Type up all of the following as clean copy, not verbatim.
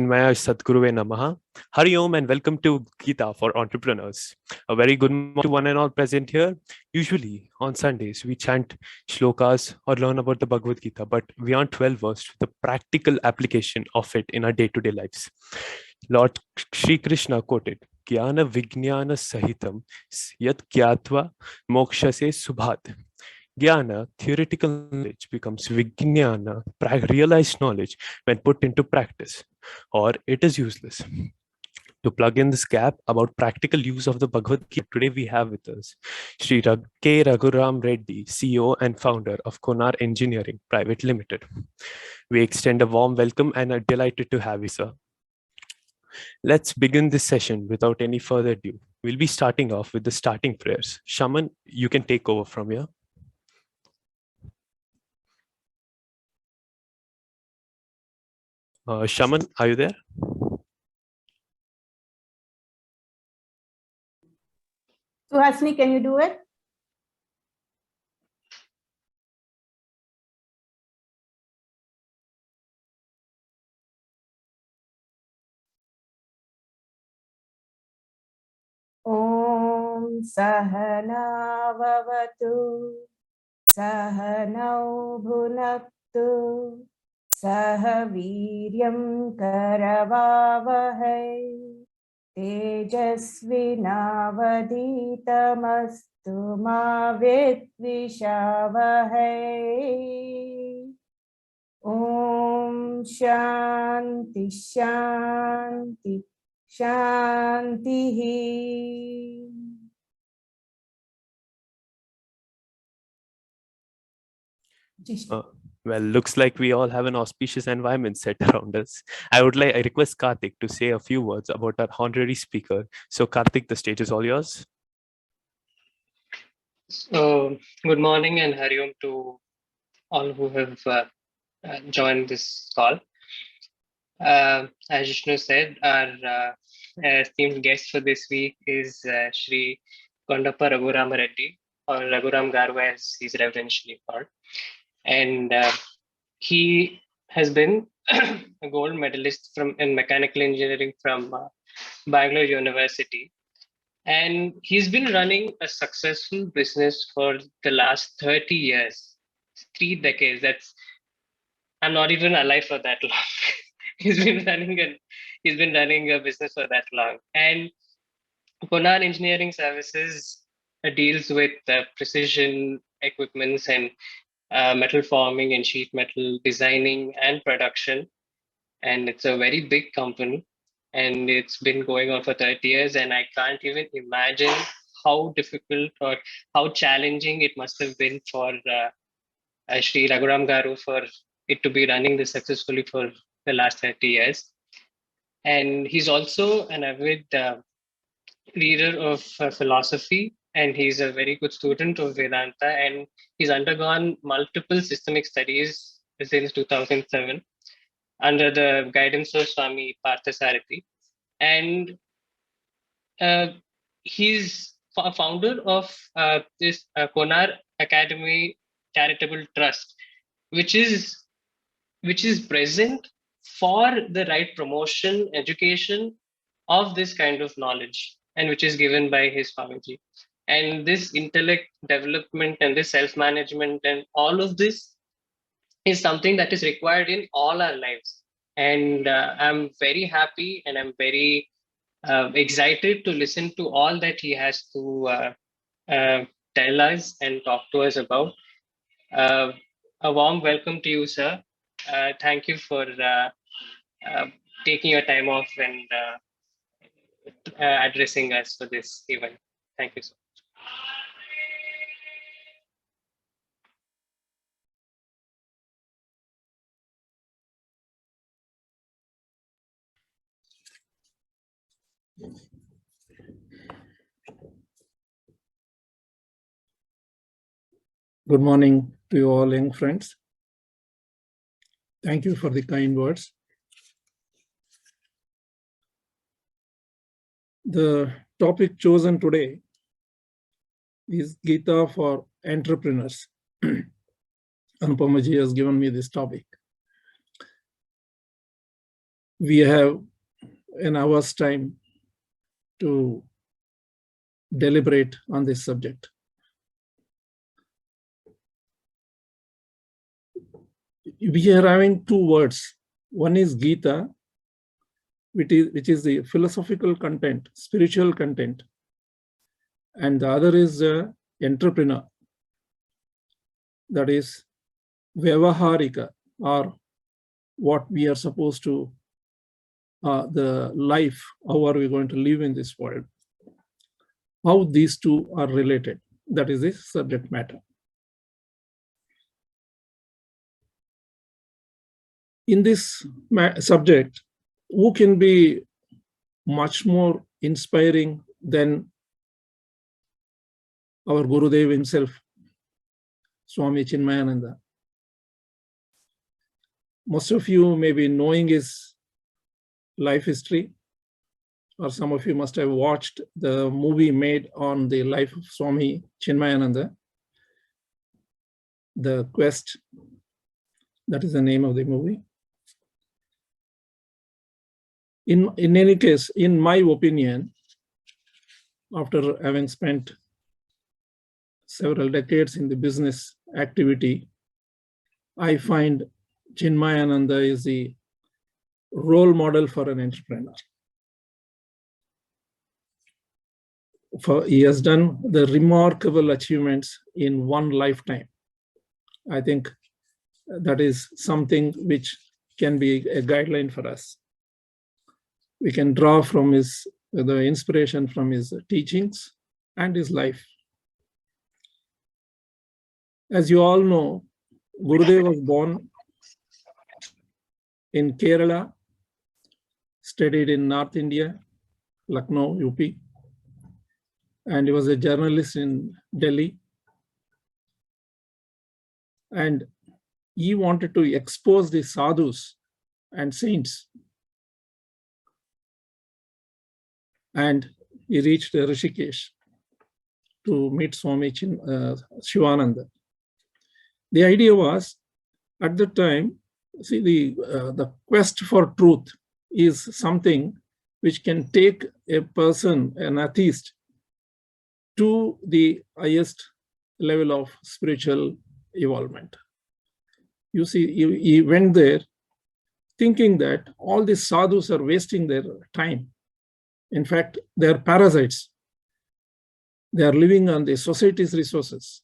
Chinmaya Sadguruve Namaha. Hari Om and welcome to Gita for Entrepreneurs. A very good morning to one and all present here. Usually on Sundays, we chant shlokas or learn about the Bhagavad-Gita, but we aren't well versed with the practical application of it in our day-to-day lives. Lord Shri Krishna quoted, Jnana Vijnana Sahitam Yat Gyatva Mokshase Subhat. Jnana, theoretical knowledge, becomes Vijnana, realized knowledge, when put into practice, or it is useless. To plug in this gap about practical use of the Bhagavad-Gita, today we have with us Sri K. Raghurama Reddy, CEO and founder of Konar Engineering Private Limited. We extend a warm welcome and are delighted to have you, sir. Let's begin this session without any further ado. We'll be starting off with the starting prayers. Shaman, you can take over from here. Shaman, are you there? Suhasini, can you do it? Om Sahana Vavatu Sahanau Bhunaktu Sahaviryam Karavavahai Tejasvinavaditamastu ma vidvishavahai. Om Shanti Shanti Shanti. Well, looks like we all have an auspicious environment set around us. I request Karthik to say a few words about our honorary speaker. So Karthik, the stage is all yours. So, good morning and Hari Om to all who have joined this call. As Vishnu said, our esteemed guest for this week is Sri Kondappa Raghurama Reddy, or Raghuram Garu as he's reverentially called. And he has been a gold medalist in mechanical engineering from Bangalore University. And he's been running a successful business for the last 30 years, 3 decades. I'm not even alive for that long. he's been running a business for that long. And Konar Engineering Services deals with precision equipments and metal forming and sheet metal designing and production. And it's a very big company. And it's been going on for 30 years. And I can't even imagine how difficult or how challenging it must have been for Sri Raghuram Garu for it to be running this successfully for the last 30 years. And he's also an avid reader of philosophy, and he's a very good student of Vedanta, and he's undergone multiple systemic studies since 2007 under the guidance of Swami Parthasarathi. And he's a founder of this Konar Academy Charitable Trust, which is present for the right promotion, education of this kind of knowledge, and which is given by his Swamiji. And this intellect development and this self-management and all of this is something that is required in all our lives. And I'm very happy and I'm very excited to listen to all that he has to tell us and talk to us about. A warm welcome to you, sir. Thank you for taking your time off and addressing us for this event. Thank you so much. Good morning to you all, young friends. Thank you for the kind words. The topic chosen today is Gita for entrepreneurs. Anupamaji has given me this topic. we have an hour's time to deliberate on this subject. We are having two words. One is Gita, which is the philosophical content, spiritual content, and the other is entrepreneur, that is Vyavaharika, or what we are supposed to, the life, how are we going to live in this world, how these two are related. That is the subject matter. In this subject, who can be much more inspiring than our Gurudev himself, Swami Chinmayananda? Most of you may be knowing his life history, or some of you must have watched the movie made on the life of Swami Chinmayananda, The Quest. That is the name of the movie. In any case, in my opinion, after having spent several decades in the business activity, I find Chinmayananda is the role model for an entrepreneur. He has done the remarkable achievements in one lifetime. I think that is something which can be a guideline for us. We can draw from the inspiration from his teachings and his life. As you all know, Gurudev was born in Kerala, studied in North India, Lucknow, UP, and he was a journalist in Delhi. And he wanted to expose the sadhus and saints. And he reached Rishikesh to meet Swami Shivananda. The idea was, at the time, see, the quest for truth is something which can take a person, an atheist, to the highest level of spiritual evolvement. You see, he went there thinking that all these sadhus are wasting their time. In fact, they are parasites. They are living on the society's resources.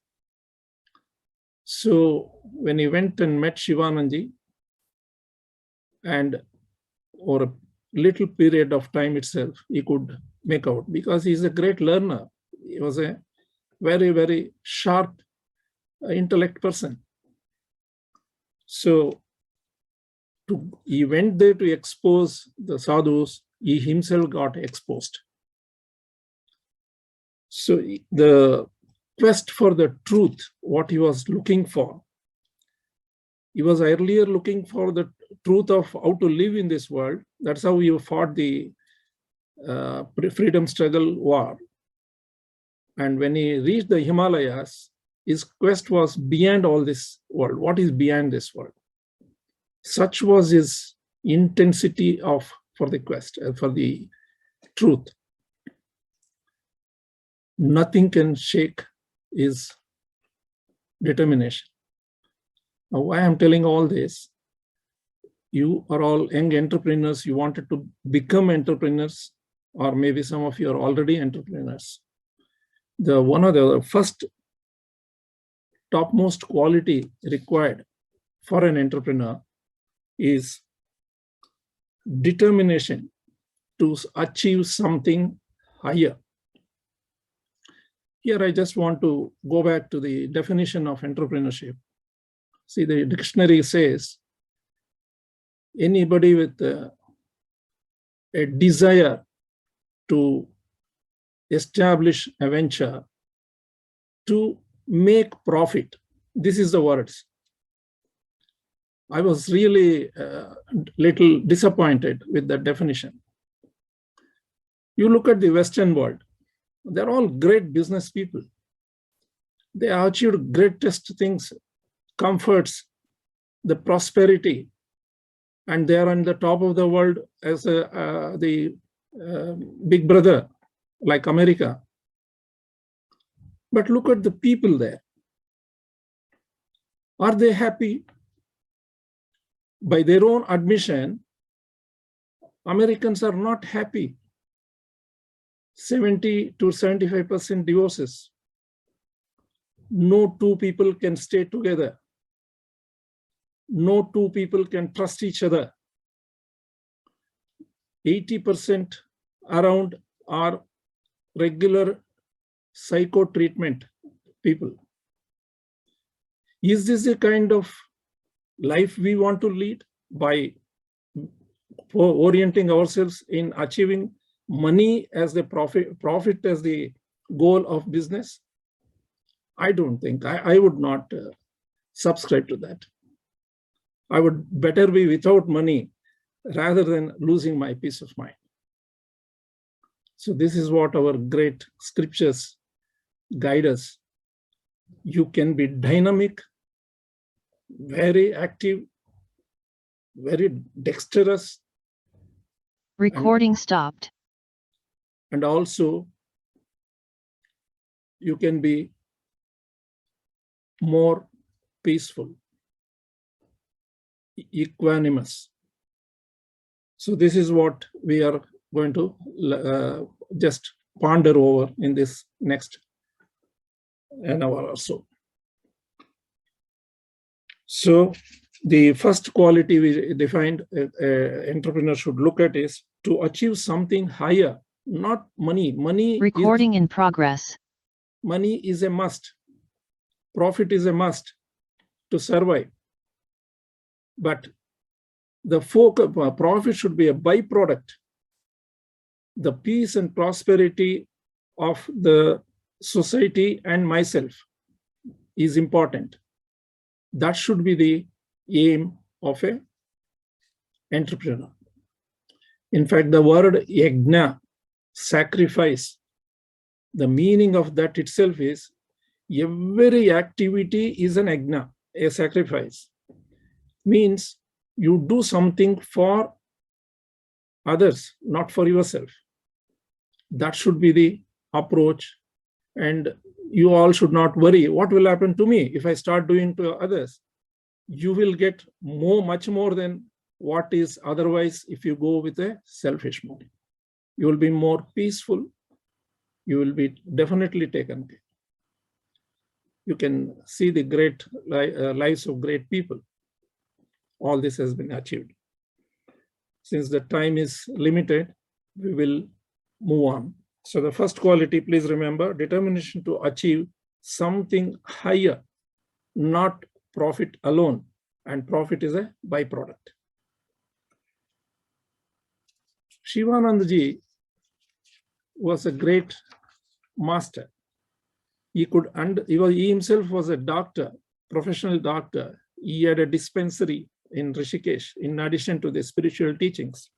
So when he went and met Shivananji, and over a little period of time itself, he could make out, because he is a great learner. He was a very, very sharp intellect person. So he went there to expose the sadhus. He himself got exposed. So the quest for the truth, what he was looking for, he was earlier looking for the truth of how to live in this world. That's how he fought the freedom struggle war. And when he reached the Himalayas, his quest was beyond all this world. What is beyond this world? Such was his intensity for the quest, for the truth. Nothing can shake his determination. Now, why I'm telling all this, you are all young entrepreneurs, you wanted to become entrepreneurs, or maybe some of you are already entrepreneurs. One of the first topmost quality required for an entrepreneur is determination to achieve something higher. Here, I just want to go back to the definition of entrepreneurship. See, the dictionary says anybody with a desire to establish a venture, to make profit. This is the words. I was really little disappointed with that definition. You look at the Western world, they're all great business people. They have achieved greatest things, comforts, the prosperity. and they are on the top of the world as the big brother, like America. But look at the people there. Are they happy? By their own admission, Americans are not happy. 70 to 75% divorces. No two people can stay together. No two people can trust each other. 80% around are regular psycho treatment people. Is this the kind of life we want to lead by orienting ourselves in achieving money as the profit as the goal of business? I don't think, I would not subscribe to that. I would better be without money rather than losing my peace of mind. So this is what our great scriptures guide us. You can be dynamic, very active, very dexterous. Recording stopped. And also, you can be more peaceful, equanimous. So this is what we are going to just ponder over in this next an hour or so. So the first quality we defined entrepreneur should look at is to achieve something higher, not money. Recording in progress. Money is a must. Profit is a must to survive. But the profit should be a byproduct. The peace and prosperity of the society and myself is important. That should be the aim of an entrepreneur. In fact, the word yajna, sacrifice, the meaning of that itself is every activity is an yajna, a sacrifice. Means you do something for others, not for yourself. That should be the approach. And you all should not worry, what will happen to me if I start doing to others? You will get much more than what is otherwise if you go with a selfish motive. You will be more peaceful. You will be definitely taken care. You can see the great lives of great people. All this has been achieved. Since the time is limited, we will move on. So the first quality, please remember, determination to achieve something higher, not profit alone. And profit is a byproduct. Shivanandaji was a great master. He himself was a doctor, professional doctor. He had a dispensary in Rishikesh, in addition to the spiritual teachings.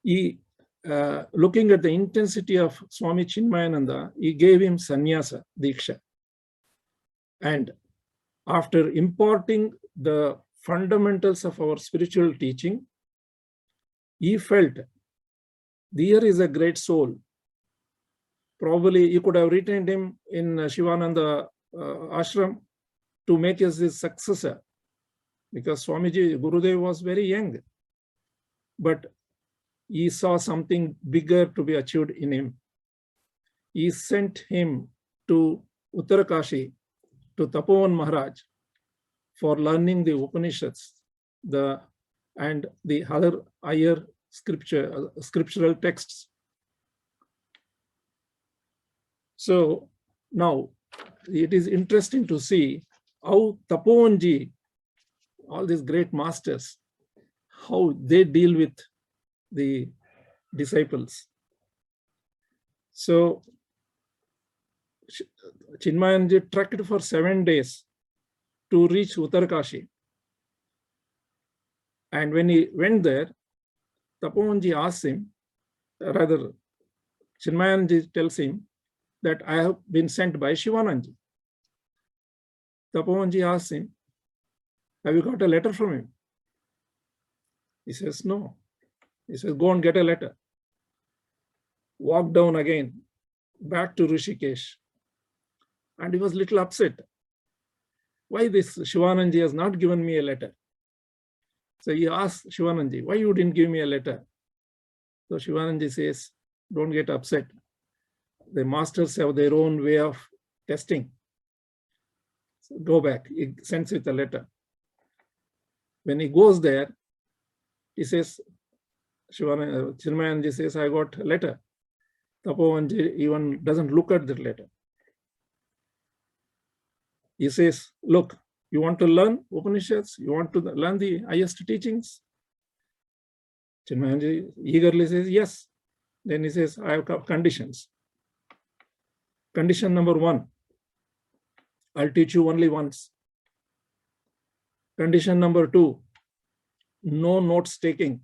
He, looking at the intensity of Swami Chinmayananda, he gave him sannyasa, diksha. And after imparting the fundamentals of our spiritual teaching, he felt there is a great soul. Probably you could have retained him in Shivananda ashram to make us his successor, because Swamiji Gurudev was very young, but he saw something bigger to be achieved in him. He sent him to Uttarakashi, to Tapovan Maharaj, for learning the Upanishads and the other higher scriptural texts. So now it is interesting to see how Tapovanji, all these great masters, how they deal with the disciples. So Chinmayanji trekked for 7 days to reach Uttarakashi. And when he went there, Tapovanji asked him, rather Chinmayanji tells him that I have been sent by Shivananji. Tapovanji asked him, have you got a letter from him? He says, no. He says, go and get a letter. Walk down again, back to Rishikesh. And he was a little upset. Why this Shivananji has not given me a letter? So he asked Shivananji, why you didn't give me a letter? So Shivananji says, don't get upset. The masters have their own way of testing. So go back. He sends with a letter. When he goes there, he says, Chinmayananda says, I got a letter. Tapovanji even doesn't look at the letter. He says, look, you want to learn Upanishads? You want to learn the highest teachings? Chinmayananda eagerly says, yes. Then he says, I have conditions. Condition number 1, I'll teach you only once. Condition number 2, no notes taking.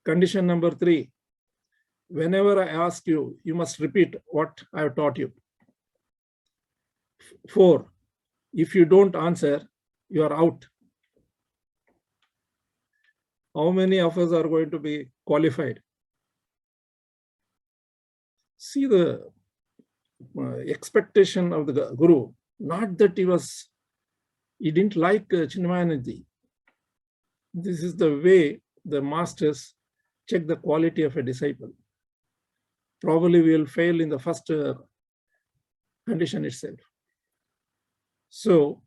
Condition number 3, whenever I ask you, you must repeat what I have taught you. 4, if you don't answer, you are out. How many of us are going to be qualified? See the expectation of the Guru, not that he didn't like Chinmayananda. This is the way the masters check the quality of a disciple. Probably we will fail in the first condition itself. So,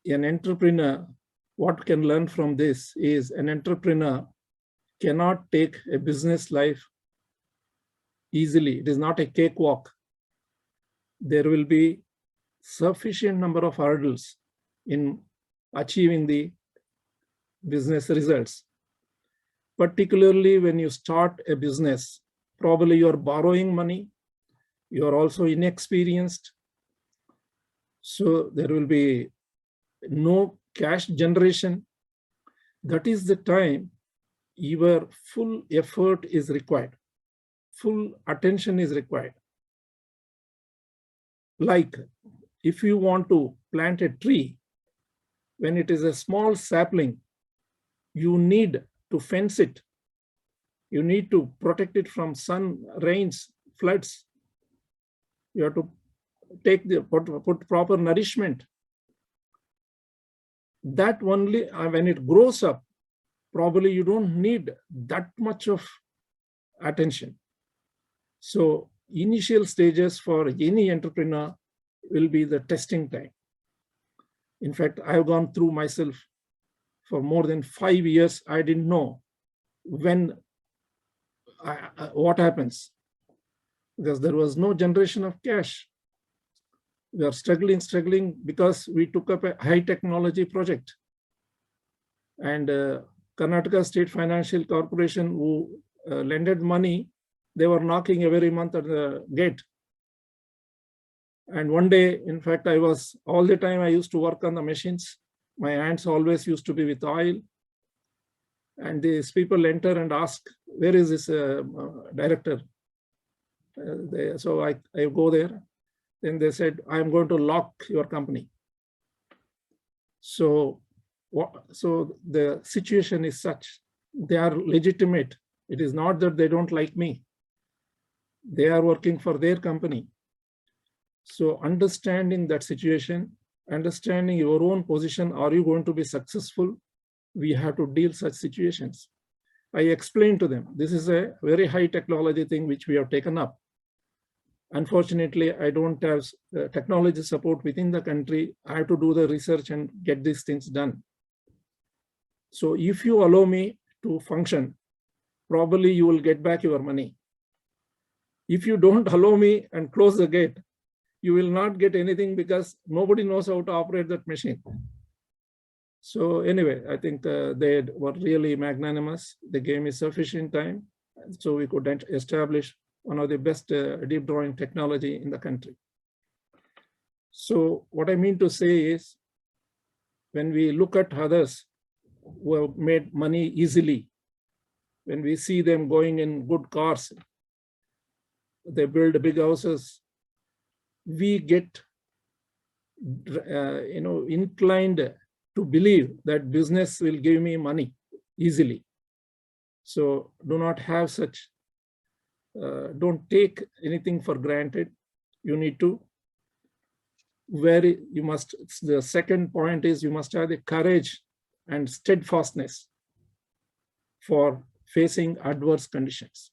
an entrepreneur, what can learn from this is an entrepreneur cannot take a business life easily. It is not a cakewalk. There will be sufficient number of hurdles in achieving the business results. Particularly when you start a business, probably you are borrowing money, you are also inexperienced. So there will be no cash generation. That is the time your full effort is required. Full attention is required. Like if you want to plant a tree, when it is a small sapling, you need to fence it. You need to protect it from sun, rains, floods. You have to take put proper nourishment. That only when it grows up, probably you don't need that much of attention. So initial stages for any entrepreneur will be the testing time. In fact, I have gone through myself for more than 5 years. I didn't know when what happens, because there was no generation of cash. We are struggling because we took up a high technology project. And Karnataka State Financial Corporation, who lended money, they were knocking every month at the gate. And one day, in fact, all the time I used to work on the machines. My hands always used to be with oil. And these people enter and ask, where is this director? So I go there. Then they said, I'm going to lock your company. So the situation is such, they are legitimate. It is not that they don't like me. They are working for their company. So understanding that situation, understanding your own position, are you going to be successful? We have to deal such situations. I explained to them, this is a very high technology thing which we have taken up. Unfortunately, I don't have technology support within the country. I have to do the research and get these things done. So if you allow me to function, probably you will get back your money. If you don't allow me and close the gate, you will not get anything because nobody knows how to operate that machine. So anyway, I think they were really magnanimous. They gave me sufficient time so we could establish one of the best deep drawing technology in the country. So what I mean to say is, when we look at others who have made money easily, when we see them going in good cars, they build big houses, we get inclined to believe that business will give me money easily. So do not have such, don't take anything for granted. You need to the second point is you must have the courage and steadfastness for facing adverse conditions.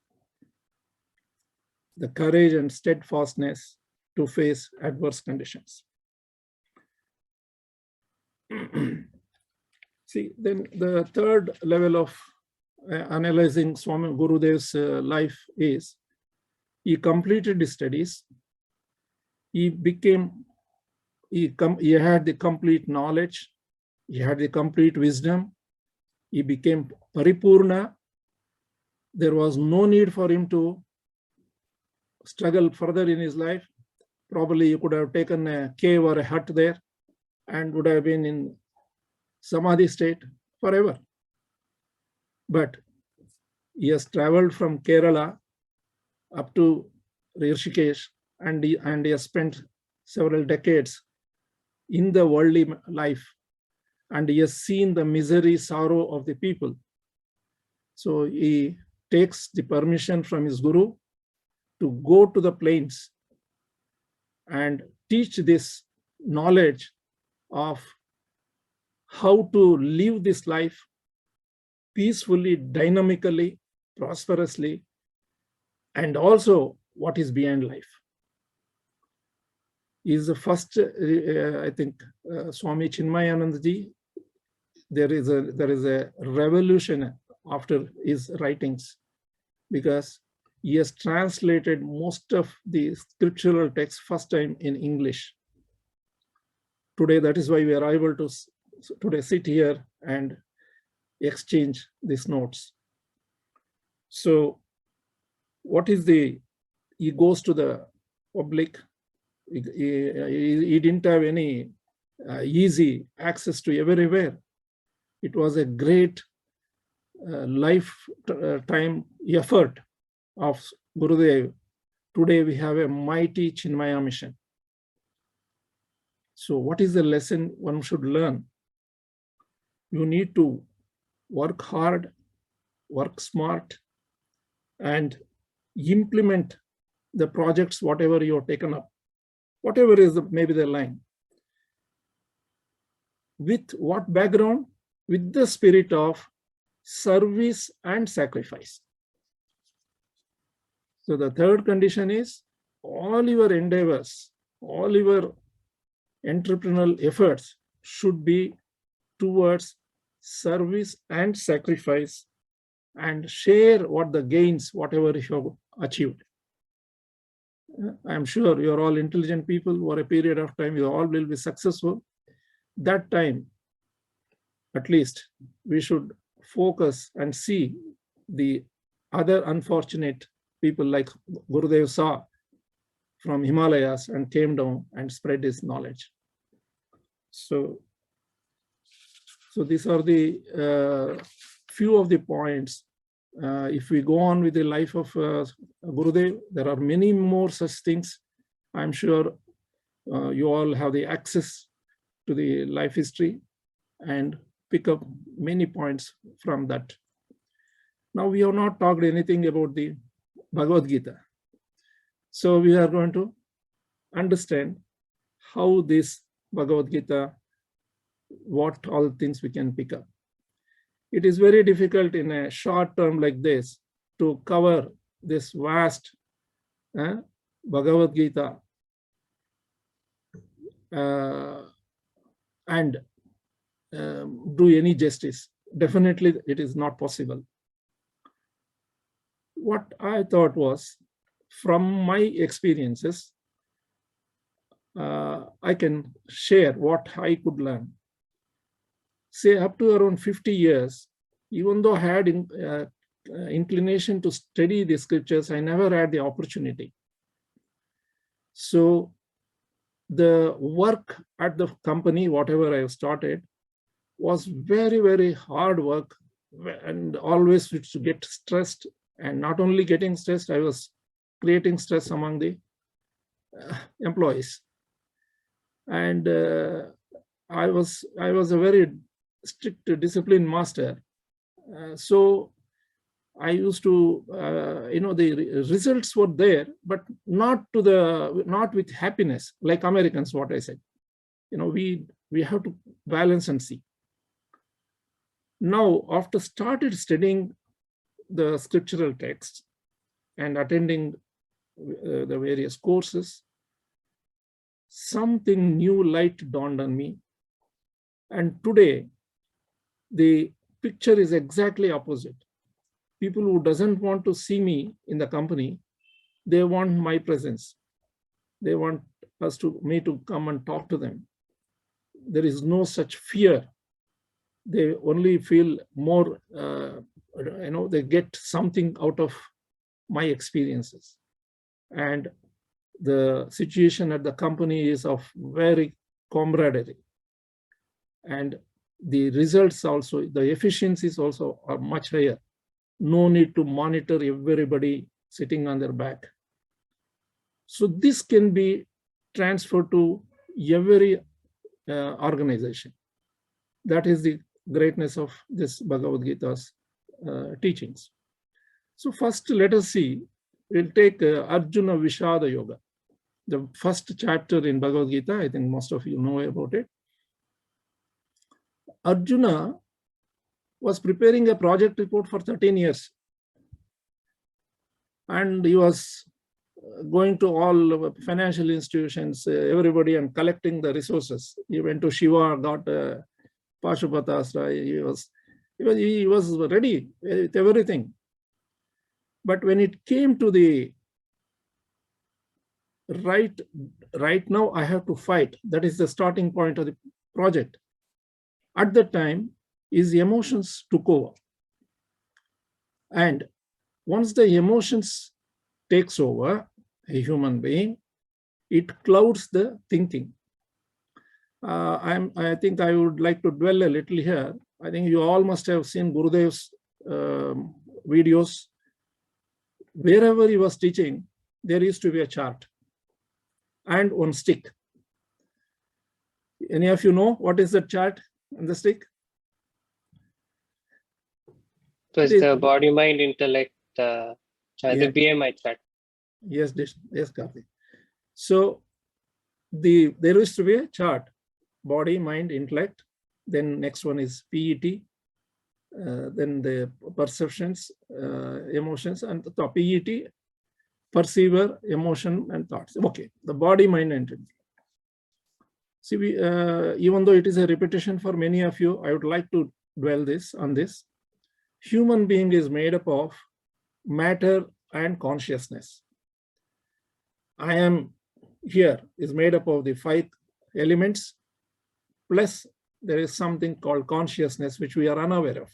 The courage and steadfastness to face adverse conditions. See, then the third level of analyzing Swami Gurudev's life is, he completed his studies. He had the complete knowledge. He had the complete wisdom. He became paripurna. There was no need for him to struggle further in his life. Probably you could have taken a cave or a hut there and would have been in samadhi state forever. But he has traveled from Kerala up to Rishikesh, and he has spent several decades in the worldly life, and he has seen the misery, sorrow of the people. So he takes the permission from his guru to go to the plains and teach this knowledge of how to live this life peacefully, dynamically, prosperously, and also what is beyond life. He is the first, I think, Swami Chinmayananda ji. There is a revolution after his writings, because he has translated most of the scriptural texts first time in English. Today, that is why we are able to today sit here and exchange these notes. So what is he goes to the public. He didn't have any easy access to everywhere. It was a great lifetime effort of Gurudev. Today we have a mighty Chinmaya mission. So what is the lesson one should learn? You need to work hard, work smart, and implement the projects, whatever you're taken up, whatever is maybe the line. With what background? With the spirit of service and sacrifice. So the third condition is all your endeavors, all your entrepreneurial efforts should be towards service and sacrifice, and share what the gains, whatever you have achieved. I'm sure you're all intelligent people. For a period of time, you all will be successful. That time, at least, we should focus and see the other unfortunate people like Gurudev saw from Himalayas and came down and spread his knowledge. So these are the few of the points. If we go on with the life of Gurudev, there are many more such things. I'm sure you all have the access to the life history and pick up many points from that. Now we have not talked anything about the Bhagavad-Gita. So we are going to understand how this Bhagavad-Gita, what all things we can pick up. It is very difficult in a short term like this to cover this vast Bhagavad-Gita and do any justice. Definitely it is not possible. What I thought was, from my experiences, I can share what I could learn. Say up to around 50 years, even though I had inclination to study the scriptures, I never had the opportunity. So the work at the company, whatever I started, was very, very hard work, and always used to get stressed. And not only getting stressed, I was creating stress among the employees. And I was a very strict discipline master. So I used to, the results were there, but not with happiness, like Americans, what I said. We have to balance and see. Now, after started studying the scriptural texts and attending the various courses, something new light dawned on me. And today, the picture is exactly opposite. People who doesn't want to see me in the company, they want my presence. They want me to come and talk to them. There is no such fear. They only feel more, they get something out of my experiences. And the situation at the company is of very camaraderie. And the results also, the efficiencies also are much higher. No need to monitor everybody sitting on their back. So this can be transferred to every organization. That is the greatness of this Bhagavad-Gita's teachings. So first, let us see, we'll take Arjuna Vishada Yoga, the first chapter in Bhagavad-Gita. I think most of you know about it. Arjuna was preparing a project report for 13 years. And he was going to all financial institutions, everybody, and collecting the resources. He went to Shiva, got Pashupatasra. He was ready with everything. But when it came to the right now, I have to fight. That is the starting point of the project. At that time, his emotions took over. And once the emotions takes over a human being, it clouds the thinking. I think I would like to dwell a little here. I think you all must have seen Gurudev's videos. Wherever he was teaching, there used to be a chart and one stick. Any of you know what is the chart and the stick? It was the body, mind, intellect, the BMI chart. Yes, Karthik. So there used to be a chart, body, mind, intellect. Then next one is PET. Then the perceptions, emotions, and the PET, perceiver, emotion, and thoughts. Okay, the body, mind, and intellect. See, even though it is a repetition for many of you, I would like to dwell on this. Human being is made up of matter and consciousness. I am here is made up of the 5 elements, plus there is something called consciousness, which we are unaware of.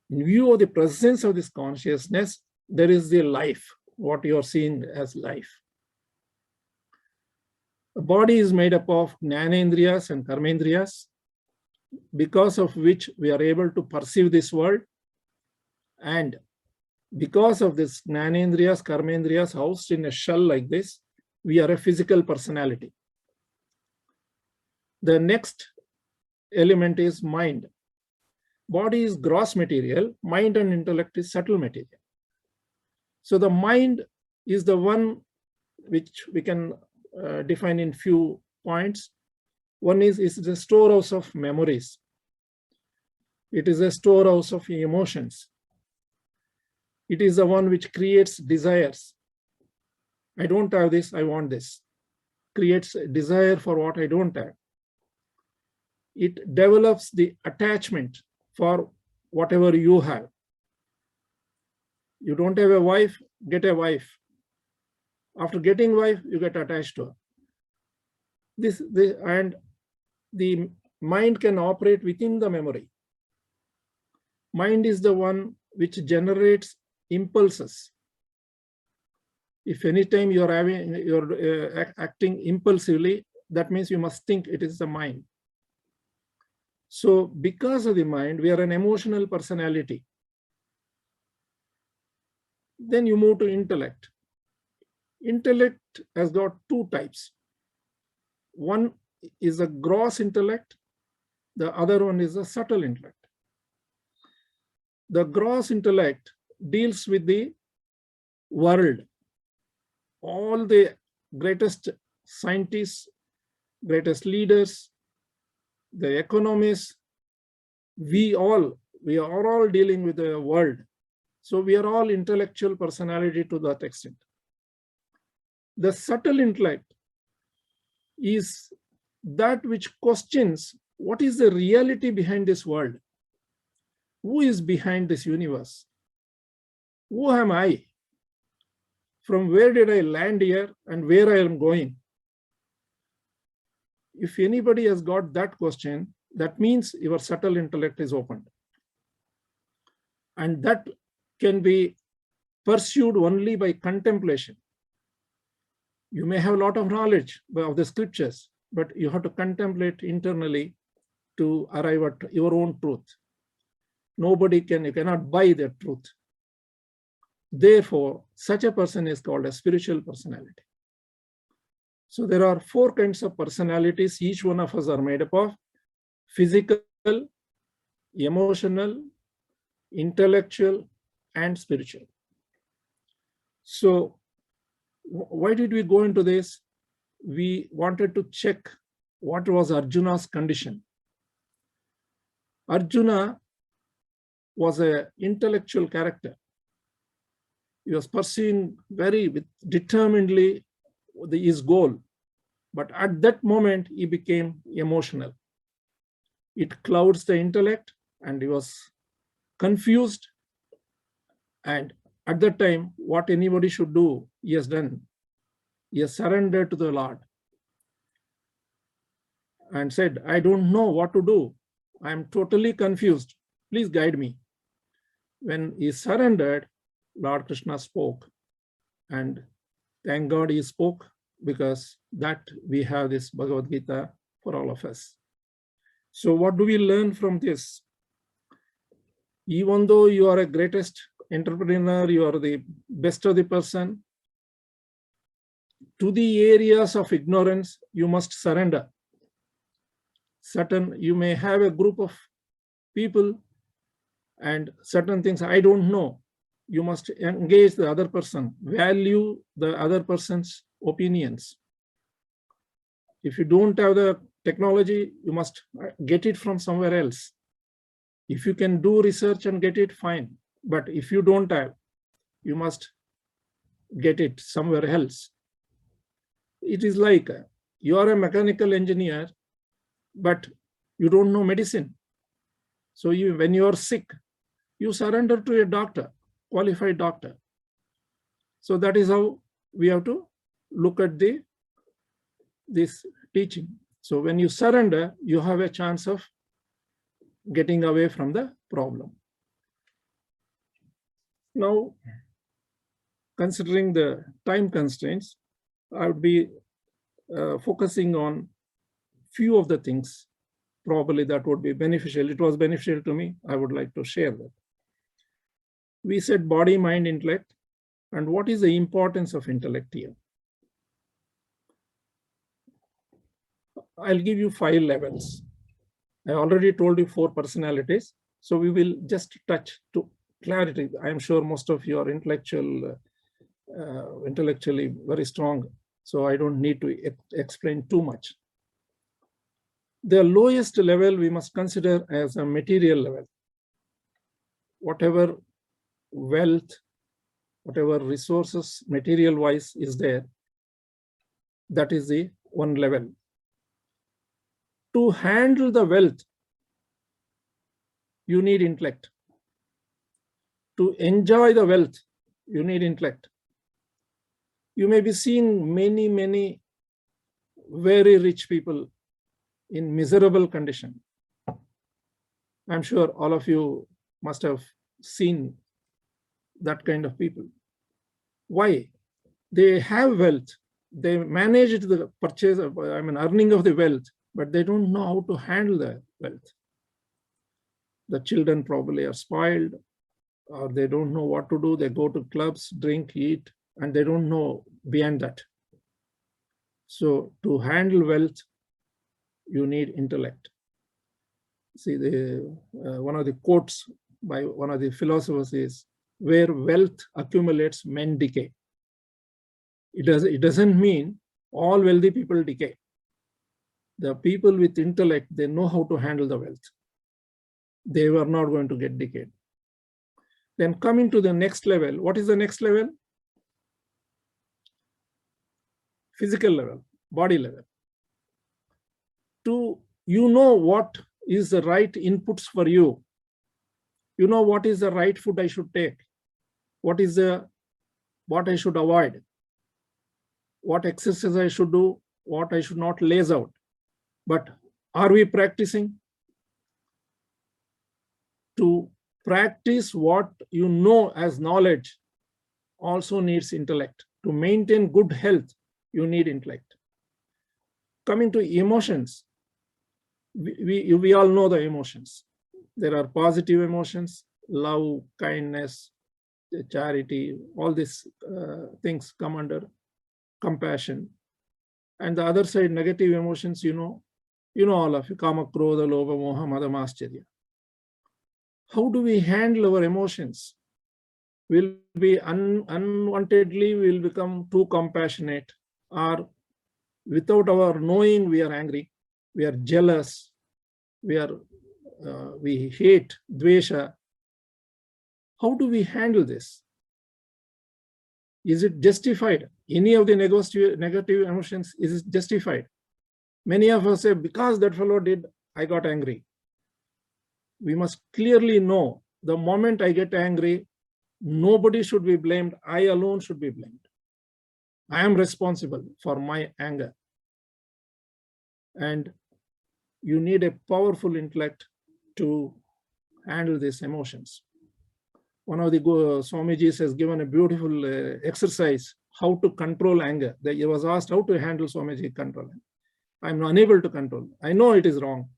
In view of the presence of this consciousness, there is the life, what you are seeing as life. The body is made up of Jnanendriyas and Karmendriyas, because of which we are able to perceive this world. And because of this Jnanendriyas, Karmendriyas housed in a shell like this, we are a physical personality. The next element is mind. Body is gross material, mind and intellect is subtle material. So the mind is the one which we can define in few points. One is the storehouse of memories. It is a storehouse of emotions. It is the one which creates desires. I don't have this, I want this. Creates a desire for what I don't have. It develops the attachment for whatever you have. You don't have a wife, get a wife. After getting wife, you get attached to her. And the mind can operate within the memory. Mind is the one which generates impulses. If anytime you're acting impulsively, that means you must think it is the mind. So because of the mind, we are an emotional personality. Then you move to intellect. Intellect has got 2 types. One is a gross intellect, the other one is a subtle intellect. The gross intellect deals with the world. All the greatest scientists, greatest leaders, the economists, we are all dealing with the world. So we are all intellectual personality to that extent. The subtle intellect is that which questions what is the reality behind this world? Who is behind this universe? Who am I? From where did I land here and where I am going? If anybody has got that question, that means your subtle intellect is opened. And that can be pursued only by contemplation. You may have a lot of knowledge of the scriptures, but you have to contemplate internally to arrive at your own truth. You cannot buy that truth. Therefore, such a person is called a spiritual personality. So there are 4 kinds of personalities. Each one of us are made up of physical, emotional, intellectual, and spiritual. So why did we go into this? We wanted to check what was Arjuna's condition. Arjuna was an intellectual character. He was pursuing very determinedly his goal. But at that moment, he became emotional. It clouds the intellect and he was confused. And at that time, what anybody should do, he has done. He has surrendered to the Lord and said, I don't know what to do. I am totally confused. Please guide me. When he surrendered, Lord Krishna spoke. And thank God he spoke, because that we have this Bhagavad-Gita for all of us. So what do we learn from this? Even though you are a greatest entrepreneur, you are the best of the person, to the areas of ignorance, you must surrender. You may have a group of people and certain things I don't know. You must engage the other person, value the other person's opinions. If you don't have the technology, you must get it from somewhere else. If you can do research and get it, fine. But if you don't have, you must get it somewhere else. It is like you are a mechanical engineer, but you don't know medicine. So when you are sick, you surrender to a doctor, qualified doctor. So that is how we have to look at this teaching. So when you surrender, you have a chance of getting away from the problem. Now, considering the time constraints, I would be focusing on few of the things probably that would be beneficial. It was beneficial to me. I would like to share that. We said body, mind, intellect, and what is the importance of intellect here? I'll give you 5 levels. I already told you 4 personalities. So we will just touch to clarity. I am sure most of you are intellectually very strong. So I don't need to explain too much. The lowest level we must consider as a material level. Whatever wealth, whatever resources material wise is there, that is the one level. To handle the wealth, you need intellect. To enjoy the wealth, you need intellect. You may be seeing many very rich people in miserable condition. I'm sure all of you must have seen that kind of people. Why? They have wealth. They managed the earning of the wealth, but they don't know how to handle the wealth. The children probably are spoiled, or they don't know what to do. They go to clubs, drink, eat, and they don't know beyond that. So to handle wealth, you need intellect. See, one of the quotes by one of the philosophers is, where wealth accumulates, men decay. It doesn't mean all wealthy people decay. The people with intellect, they know how to handle the wealth. They were not going to get decayed. Then coming to the next level. What is the next level? Physical level, body level. You know what is the right inputs for you. You know what is the right food I should take. What I should avoid. What exercise I should do, what I should not laze out. But are we practicing? To practice what you know as knowledge also needs intellect. To maintain good health, you need intellect. Coming to emotions, we all know the emotions. There are positive emotions, love, kindness, charity, all these things come under compassion. And the other side, negative emotions, you know all of you, kama, krodha, lobha, moha, mada, mascharya. How do we handle our emotions? Will be unwantedly, we'll become too compassionate, or without our knowing, we are angry, we are jealous, we hate, dvesha. How do we handle this? Is it justified? Any of the negative emotions, is it justified? Many of us say, because that fellow did, I got angry. We must clearly know, the moment I get angry, nobody should be blamed. I alone should be blamed. I am responsible for my anger. And you need a powerful intellect to handle these emotions. One of the Swamijis has given a beautiful exercise, how to control anger. He was asked how to handle Swamiji control. I'm unable to control. I know it is wrong.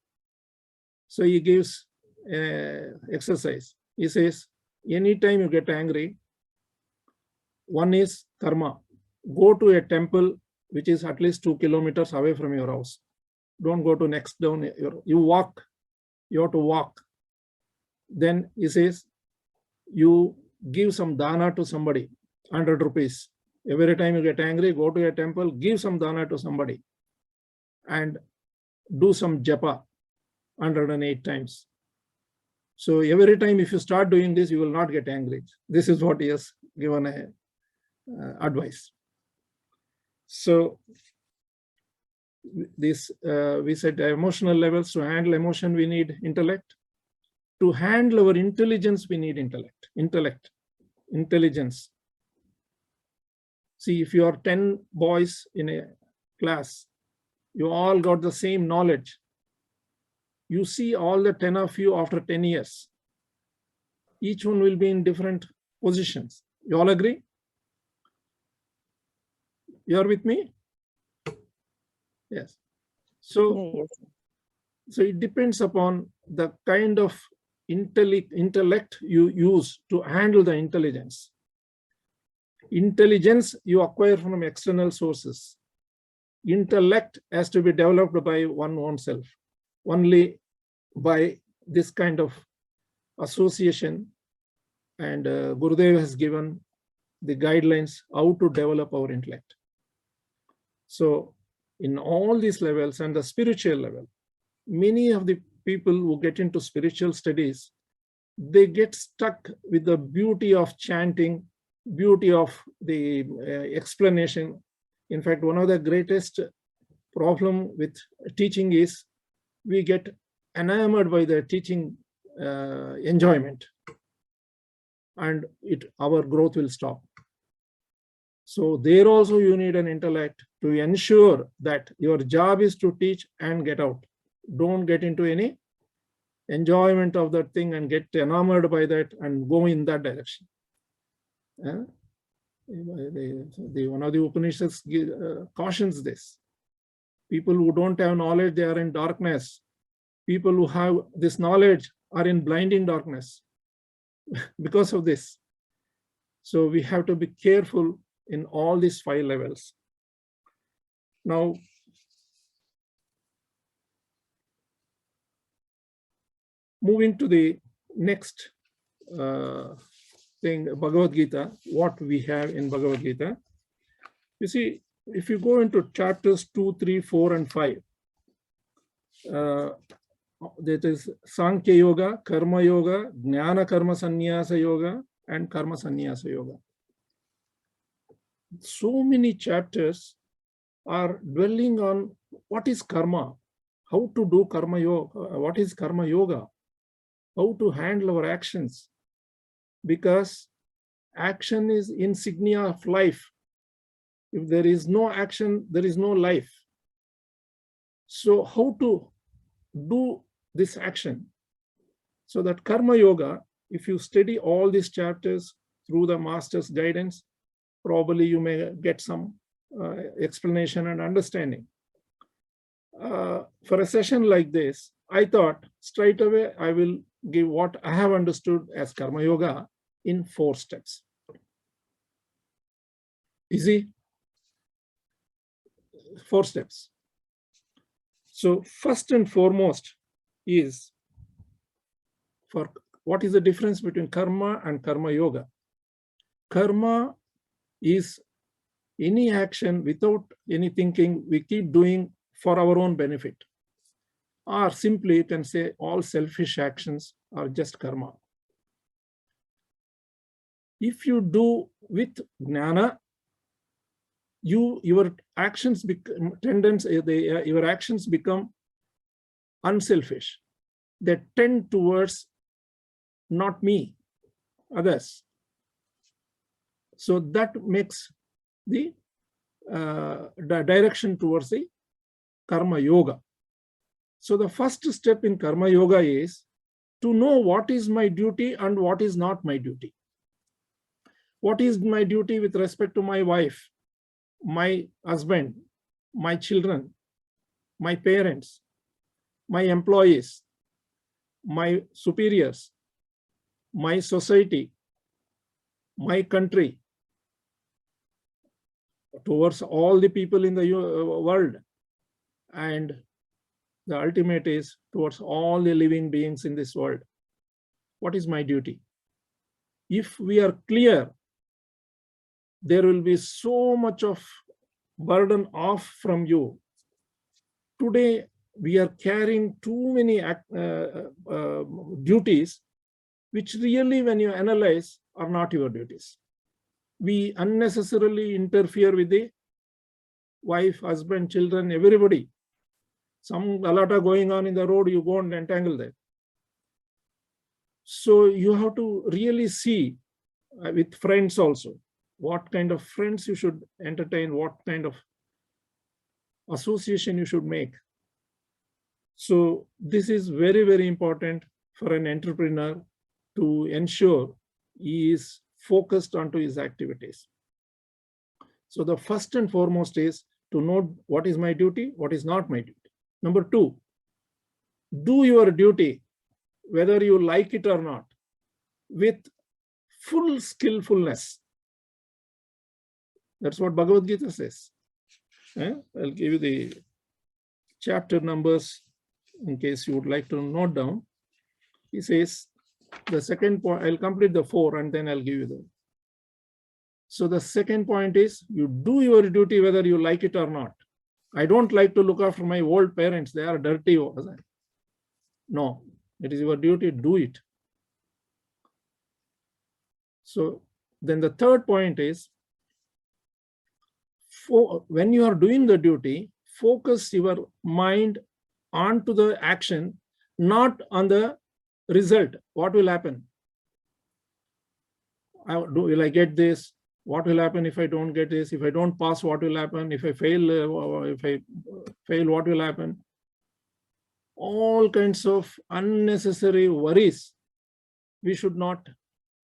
So he gives exercise. He says, anytime you get angry, one is karma. Go to a temple which is at least 2 kilometers away from your house. Don't go to next down. You walk. You have to walk. Then he says, you give some dana to somebody, 100 rupees. Every time you get angry, go to a temple, give some dana to somebody, and do some japa 108 times. So every time if you start doing this, you will not get angry. This is what he has given advice. So this we said emotional levels. To handle emotion, we need intellect. To handle our intelligence, we need intellect. Intelligence. See, if you are 10 boys in a class, you all got the same knowledge. You see all the 10 of you after 10 years. Each one will be in different positions. You all agree? You are with me? Yes. So, Yes. So it depends upon the kind of intellect you use to handle the intelligence. Intelligence you acquire from external sources. Intellect has to be developed by oneself. Only by this kind of association, and Gurudev has given the guidelines how to develop our intellect. So in all these levels and the spiritual level, many of the people who get into spiritual studies, they get stuck with the beauty of chanting, beauty of the explanation. In fact, one of the greatest problem with teaching is we get enamored by the teaching enjoyment, and our growth will stop. So there also you need an intellect to ensure that your job is to teach and get out. Don't get into any enjoyment of that thing and get enamored by that and go in that direction. One of the Upanishads cautions this. People who don't have knowledge, they are in darkness. People who have this knowledge are in blinding darkness because of this. So we have to be careful in all these 5 levels. Now, moving to the next thing, Bhagavad-Gita, what we have in Bhagavad-Gita. You see, if you go into chapters 2, 3, 4, and 5, that is Sankhya Yoga, Karma Yoga, Jnana Karma Sannyasa Yoga, and Karma Sannyasa Yoga. So many chapters are dwelling on what is karma, how to do karma yoga, what is karma yoga, how to handle our actions, because action is insignia of life. If there is no action, there is no life. So how to do this action? So that karma yoga, if you study all these chapters through the master's guidance, probably you may get some explanation and understanding. For a session like this, I thought straight away I will give what I have understood as karma yoga in 4 steps. Easy? 4 steps. So first and foremost is, for what is the difference between karma and karma yoga? Karma is any action without any thinking we keep doing for our own benefit. Or simply you can say all selfish actions are just karma. If you do with jnana, your actions become unselfish. They tend towards not me, others. So that makes the direction towards the karma yoga. So the first step in karma yoga is to know what is my duty and what is not my duty. What is my duty with respect to my wife, my husband, my children, my parents, my employees, my superiors, my society, my country, towards all the people in the world, and the ultimate is towards all the living beings in this world. What is my duty? If we are clear, there will be so much of burden off from you. Today, we are carrying too many duties, which really, when you analyze, are not your duties. We unnecessarily interfere with the wife, husband, children, everybody. Some galata going on in the road, you go and entangle them. So you have to really see with friends also, what kind of friends you should entertain, what kind of association you should make. So this is very, very important for an entrepreneur to ensure he is focused onto his activities. So the first and foremost is to know what is my duty, what is not my duty. Number 2, do your duty, whether you like it or not, with full skillfulness. That's what Bhagavad-Gita says. I'll give you the chapter numbers in case you would like to note down. He says, the second point, I'll complete the 4 and then I'll give you the. So the second point is, you do your duty whether you like it or not. I don't like to look after my old parents. They are dirty. No, it is your duty, do it. So then the third point is, when you are doing the duty, focus your mind onto the action, not on the result. What will happen? Will I get this? What will happen if I don't get this? If I don't pass, what will happen? If I fail, what will happen? All kinds of unnecessary worries. We should not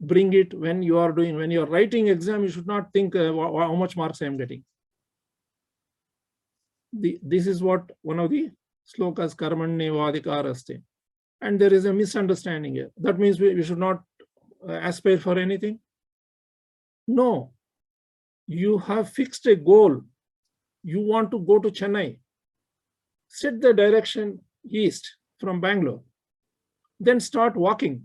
bring it when you are doing, when you are writing exam, you should not think how much marks I am getting. This is what one of the slokas, karmanye vadikaraste. And there is a misunderstanding here. That means we should not aspire for anything. No, you have fixed a goal. You want to go to Chennai. Set the direction east from Bangalore. Then start walking.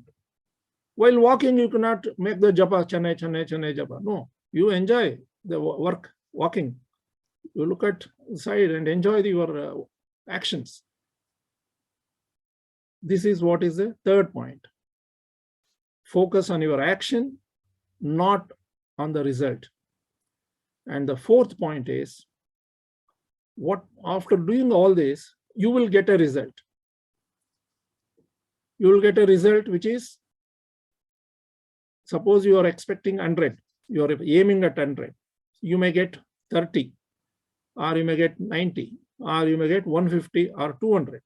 While walking, you cannot make the japa, chane, chane, chane, japa. No, you enjoy the work, walking. You look at the side and enjoy your actions. This is what is the third point. Focus on your action, not on the result. And the fourth point is, what after doing all this, you will get a result. You will get a result which is, suppose you are expecting 100, you are aiming at 100, you may get 30, or you may get 90, or you may get 150 or 200.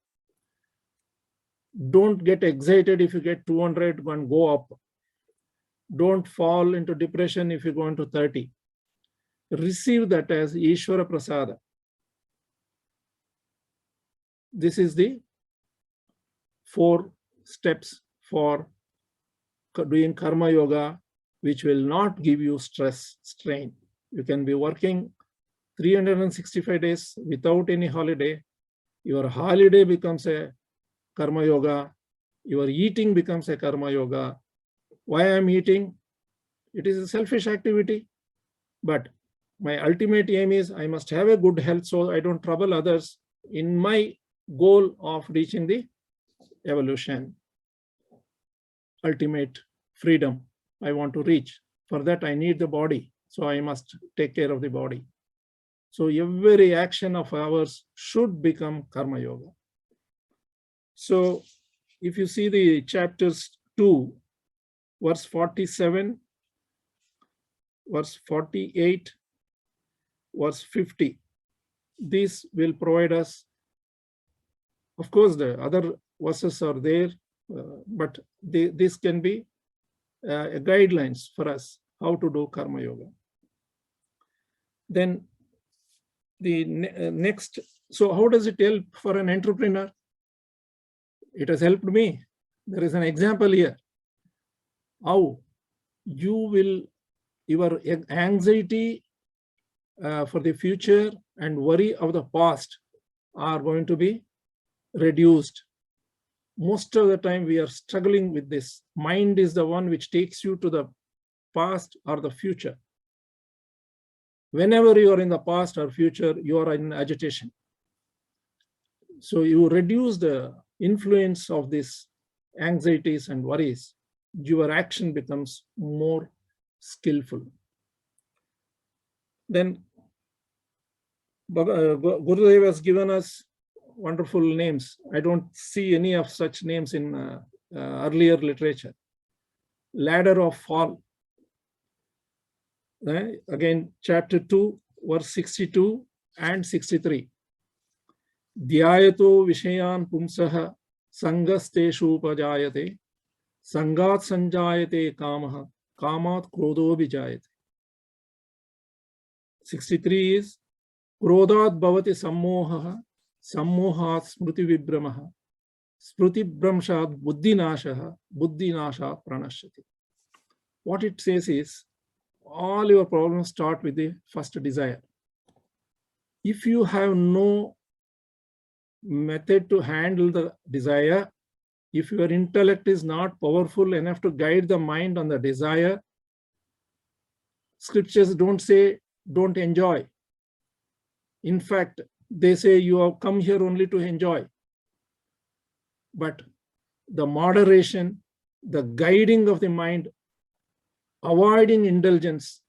Don't get excited if you get 200 and go up. Don't fall into depression if you go into 30. Receive that as Ishvara Prasada. This is the 4 steps for doing karma yoga, which will not give you stress, strain. You can be working 365 days without any holiday. Your holiday becomes a karma yoga. Your eating becomes a karma yoga. Why I'm eating? It is a selfish activity. But my ultimate aim is I must have a good health so I don't trouble others in my goal of reaching the evolution, ultimate freedom I want to reach. For that, I need the body. So I must take care of the body. So every action of ours should become karma yoga. So if you see the chapters 2, verse 47, verse 48, verse 50, this will provide us. Of course, the other verses are there, but this can be guidelines for us how to do karma yoga. Then the next, so how does it help for an entrepreneur? It has helped me. There is an example here. How you will, your anxiety for the future and worry of the past are going to be reduced. Most of the time we are struggling with this. Mind is the one which takes you to the past or the future. Whenever you are in the past or future, you are in agitation. So you reduce the influence of these anxieties and worries. Your action becomes more skillful. Then Gurudev has given us wonderful names. I don't see any of such names in earlier literature. Ladder of fall. Again, chapter 2, verse 62 and 63. Dhyayato vishayan pumsaha sangasteshu upajayate sangat sanjayate kamaha kamat krodho vijayate. 63 is krodhat bhavati sammohaha sammohat smriti vibhramaha smriti bhramshat buddhinashaha buddhinashat pranashyati. What it says is, all your problems start with the first desire. If you have no method to handle the desire, if your intellect is not powerful enough to guide the mind on the desire, scriptures don't say don't enjoy. In fact, they say you have come here only to enjoy. But the moderation, the guiding of the mind, avoiding indulgence.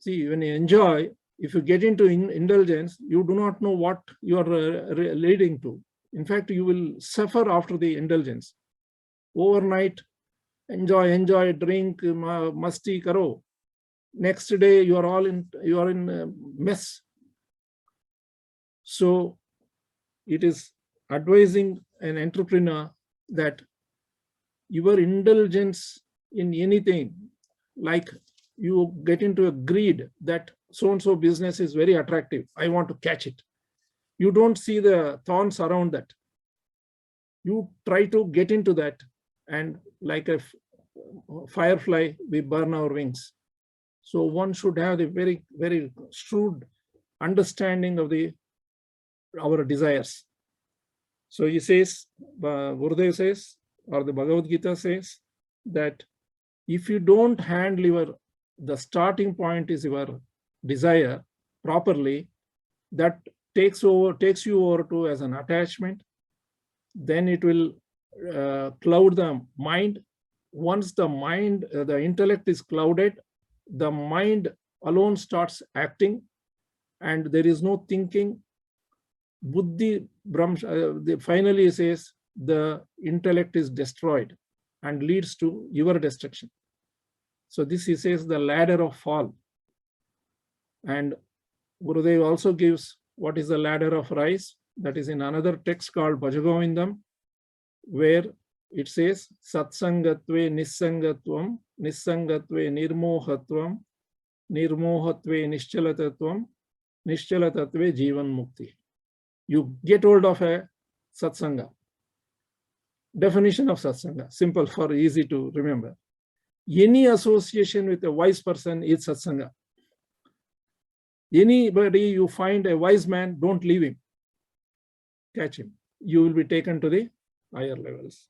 See, when you enjoy, if you get into indulgence, you do not know what you are leading to. In fact, you will suffer after the indulgence. Overnight, enjoy, drink, masti karo. Next day, you are in a mess. So it is advising an entrepreneur that your indulgence in anything, like you get into a greed that so-and-so business is very attractive, I want to catch it. You don't see the thorns around that. You try to get into that, and like a firefly, we burn our wings. So one should have the very, very shrewd understanding of our desires. So he says, Gurudev says, or the Bhagavad-Gita says, that if you don't handle the starting point is your desire properly, that takes you over to as an attachment, then it will cloud the mind. Once the mind, the intellect is clouded, the mind alone starts acting, and there is no thinking. Buddhi finally says the intellect is destroyed and leads to your destruction. So this, he says, the ladder of fall. And Gurudev also gives what is the ladder of rise. That is in another text called Bhajagovindam, where it says, Satsangatve Nissangatvam, Nissangatve Nirmohatvam, Nirmohatve Nishchalatatvam, Nishchalatatve Jivan Mukti. You get hold of a satsanga. Definition of satsanga, simple, for easy to remember. Any association with a wise person is satsanga. Anybody you find a wise man, don't leave him. Catch him. You will be taken to the higher levels.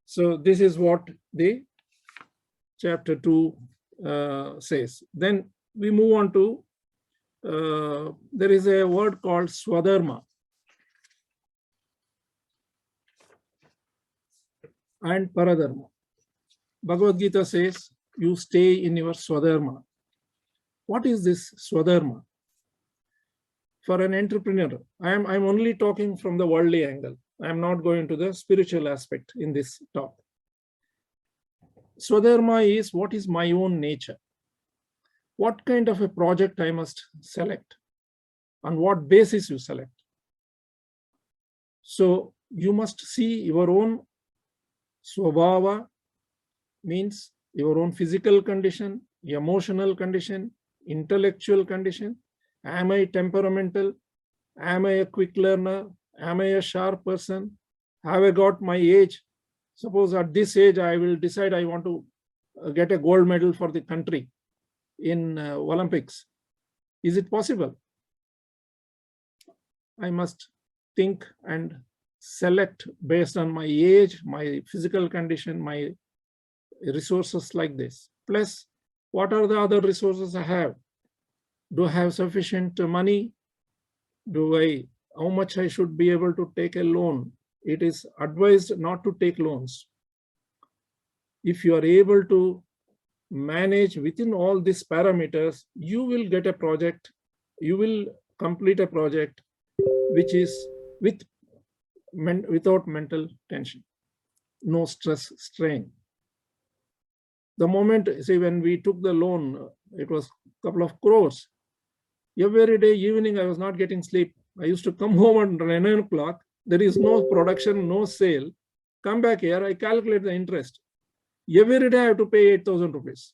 So this is what the chapter 2 says. Then we move on to, there is a word called Swadharma and Paradharma. Bhagavad-Gita says, you stay in your Swadharma. What is this Swadharma? For an entrepreneur, I'm only talking from the worldly angle. I'm not going to the spiritual aspect in this talk. Swadharma is what is my own nature. What kind of a project I must select? On what basis you select? So you must see your own swabhava, means your own physical condition, emotional condition, intellectual condition. Am I temperamental? Am I a quick learner? Am I a sharp person? Have I got my age? Suppose at this age I will decide I want to get a gold medal for the country in Olympics. Is it possible? I must think and select based on my age, my physical condition, my resources like this. Plus, what are the other resources I have? Do I have sufficient money? How much I should be able to take a loan? It is advised not to take loans. If you are able to manage within all these parameters, you will get a project, you will complete a project which is without mental tension, no stress, strain. The moment, say, when we took the loan, it was a couple of crores. Every day evening, I was not getting sleep. I used to come home at 9 o'clock. There is no production, no sale. Come back here, I calculate the interest. Every day I have to pay 8,000 rupees.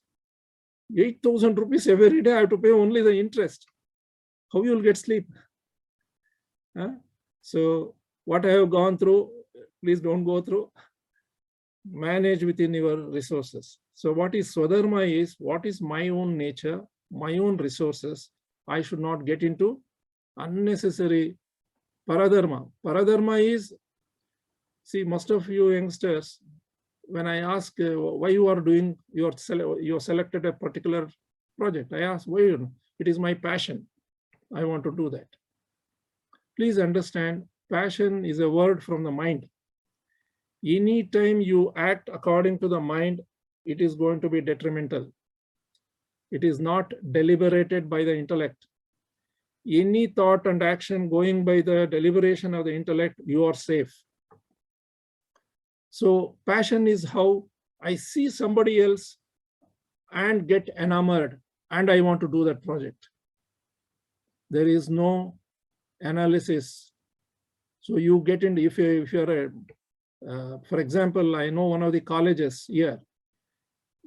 8,000 rupees every day I have to pay only the interest. How you will get sleep? So what I have gone through, please don't go through. Manage within your resources. So what is Swadharma is, what is my own nature, my own resources. I should not get into unnecessary Paradharma. Paradharma is, see, most of you youngsters, when I ask why you are doing, you selected a particular project, I ask why. It is my passion. I want to do that. Please understand, passion is a word from the mind. Anytime you act according to the mind, it is going to be detrimental. It is not deliberated by the intellect. Any thought and action going by the deliberation of the intellect, you are safe. So passion is how I see somebody else and get enamored, and I want to do that project. There is no analysis. So you get into, if you're a, for example, I know one of the colleges here,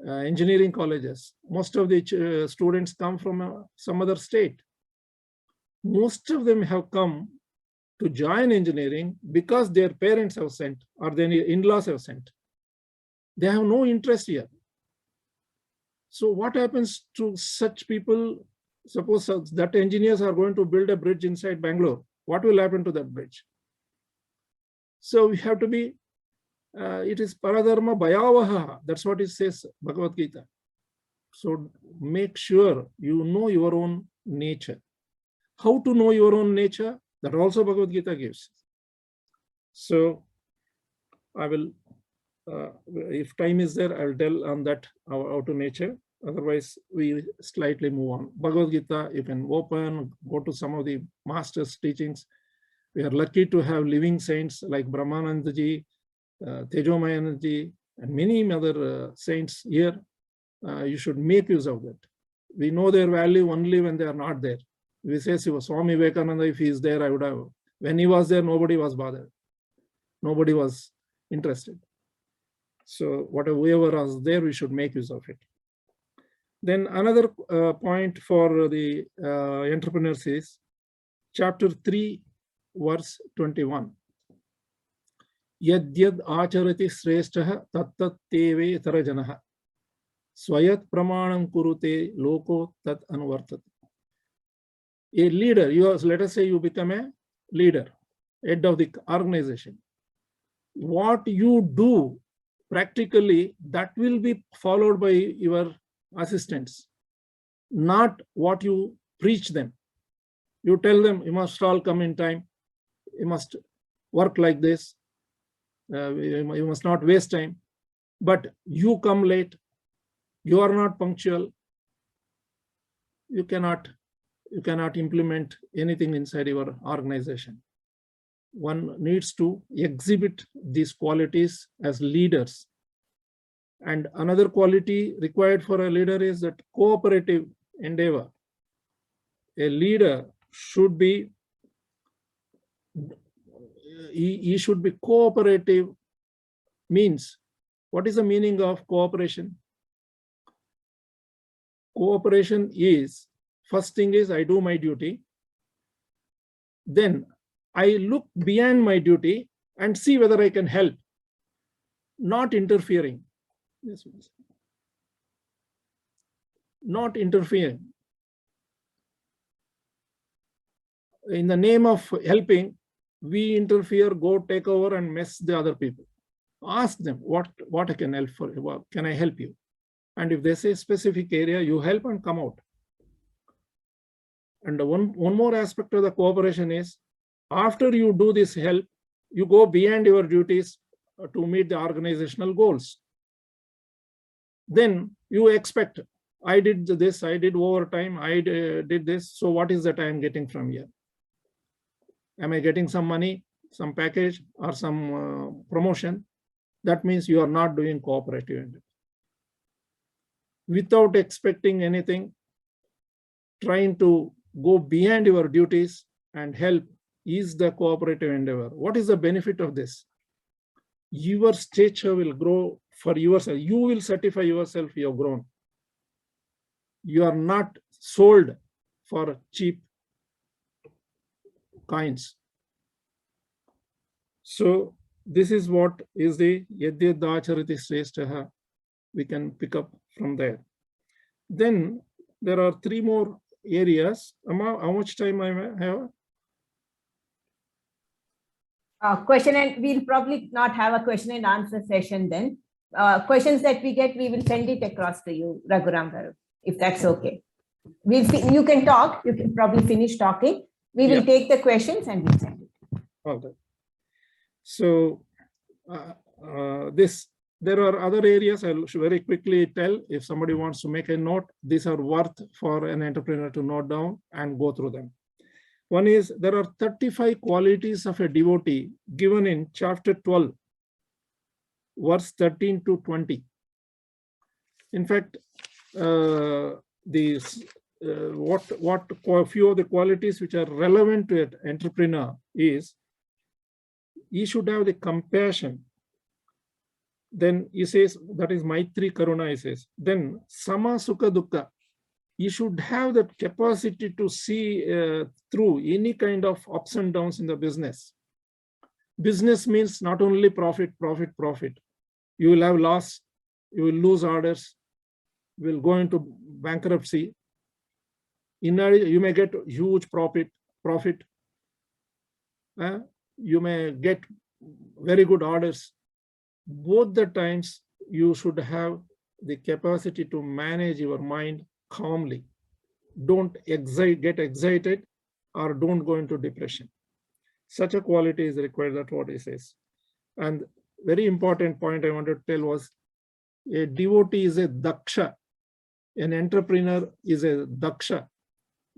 engineering colleges, most of the students come from some other state. Most of them have come to join engineering because their parents have sent or their in-laws have sent. They have no interest here. So what happens to such people? Suppose that engineers are going to build a bridge inside Bangalore. What will happen to that bridge? So we have to be, it is paradharma bhayavaha. That's what it says, Bhagavad-Gita. So make sure you know your own nature. How to know your own nature? That also Bhagavad-Gita gives. So I will, if time is there, I will tell on that, how to nature. Otherwise, we slightly move on. Bhagavad-Gita, you can open, go to some of the master's teachings. We are lucky to have living saints like Brahmanandaji, Tejomayanandaji, and many other saints here. You should make use of that. We know their value only when they are not there. We say, Swami Vivekananda, if he is there, I would have. When he was there, nobody was bothered. Nobody was interested. So whoever was there, we should make use of it. Then another point for the entrepreneurs is chapter 3, verse 21. Yad yad acharati shrestha tat teve tarajanaha swayat pramanam kurute loko tat anuvartate. A leader, let us say you become a leader, head of the organization. What you do practically, that will be followed by your assistants, not what you preach them. You tell them, you must all come in time, you must work like this, you must not waste time, but you come late, you are not punctual, you cannot implement anything inside your organization. One needs to exhibit these qualities as leaders. And another quality required for a leader is that cooperative endeavor. A leader should be, he should be cooperative. Means, what is the meaning of cooperation? Cooperation is, first thing is I do my duty. Then I look beyond my duty and see whether I can help, not interfering. Not interfering. In the name of helping, we interfere, go take over and mess the other people. Ask them what I can help for. Can I help you? And if they say specific area, you help and come out. And one more aspect of the cooperation is, after you do this help, you go beyond your duties to meet the organizational goals. Then you expect, I did this, I did overtime, I did this. So what is that I am getting from here? Am I getting some money, some package, or some promotion? That means you are not doing cooperative. Without expecting anything, trying to go beyond your duties and help is the cooperative endeavor. What is the benefit of this? Your stature will grow for yourself. You will certify yourself you have grown. You are not sold for cheap coins. So this is what is the Yadyadachariti Sreshtaha. We can pick up from there. Then there are three more areas. Amma, how much time I have? Question, and we'll probably not have a question and answer session then. Questions that we get, we will send it across to you, Raghuram Garu, if that's okay. We'll see, you can talk, you can probably finish talking. We will take the questions and we'll send it. Okay. So there are other areas I'll very quickly tell. If somebody wants to make a note, these are worth for an entrepreneur to note down and go through them. One is, there are 35 qualities of a devotee given in chapter 12, verse 13 to 20. In fact, a few of the qualities which are relevant to an entrepreneur is, he should have the compassion. Then he says, that is Maitri Karuna, he says. Then Sama Sukha Dukkha. You should have that capacity to see through any kind of ups and downs in the business. Business means not only profit. You will have loss, you will lose orders, you will go into bankruptcy. You may get huge profit. You may get very good orders. Both the times you should have the capacity to manage your mind calmly. Don't get excited or don't go into depression. Such a quality is required, that's what he says. And very important point I wanted to tell was, a devotee is a daksha. An entrepreneur is a daksha.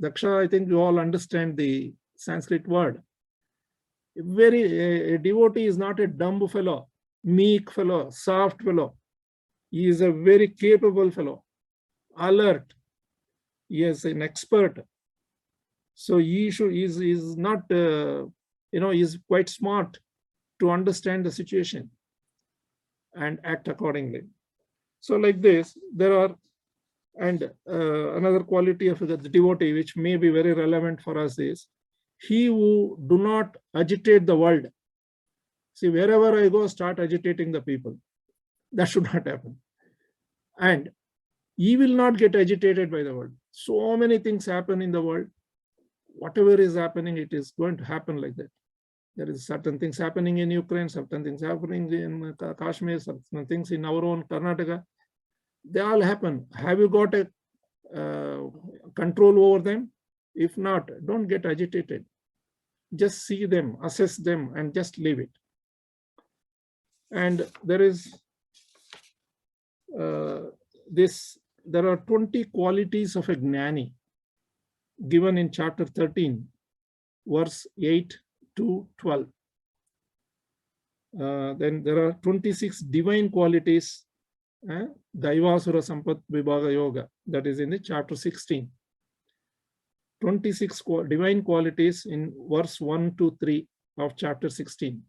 Daksha, I think you all understand the Sanskrit word. A devotee is not a dumb fellow, meek fellow, soft fellow. He is a very capable fellow, alert. He is an expert. So he is not, he is quite smart to understand the situation and act accordingly. So like this, there are, and another quality of the devotee, which may be very relevant for us, is he who do not agitate the world. See, wherever I go, start agitating the people. That should not happen. And he will not get agitated by the world. So many things happen in the world. Whatever is happening, it is going to happen like that. There is certain things happening in Ukraine, certain things happening in Kashmir, certain things in our own Karnataka. They all happen. Have you got a control over them? If not, don't get agitated. Just see them, assess them, and just leave it. And there is there are 20 qualities of a gnani given in chapter 13, verse 8 to 12. Then there are 26 divine qualities, Daivasura Sampat Vibhaga Yoga, that is in the chapter 16. 26 divine qualities in verse 1 to 3 of chapter 16.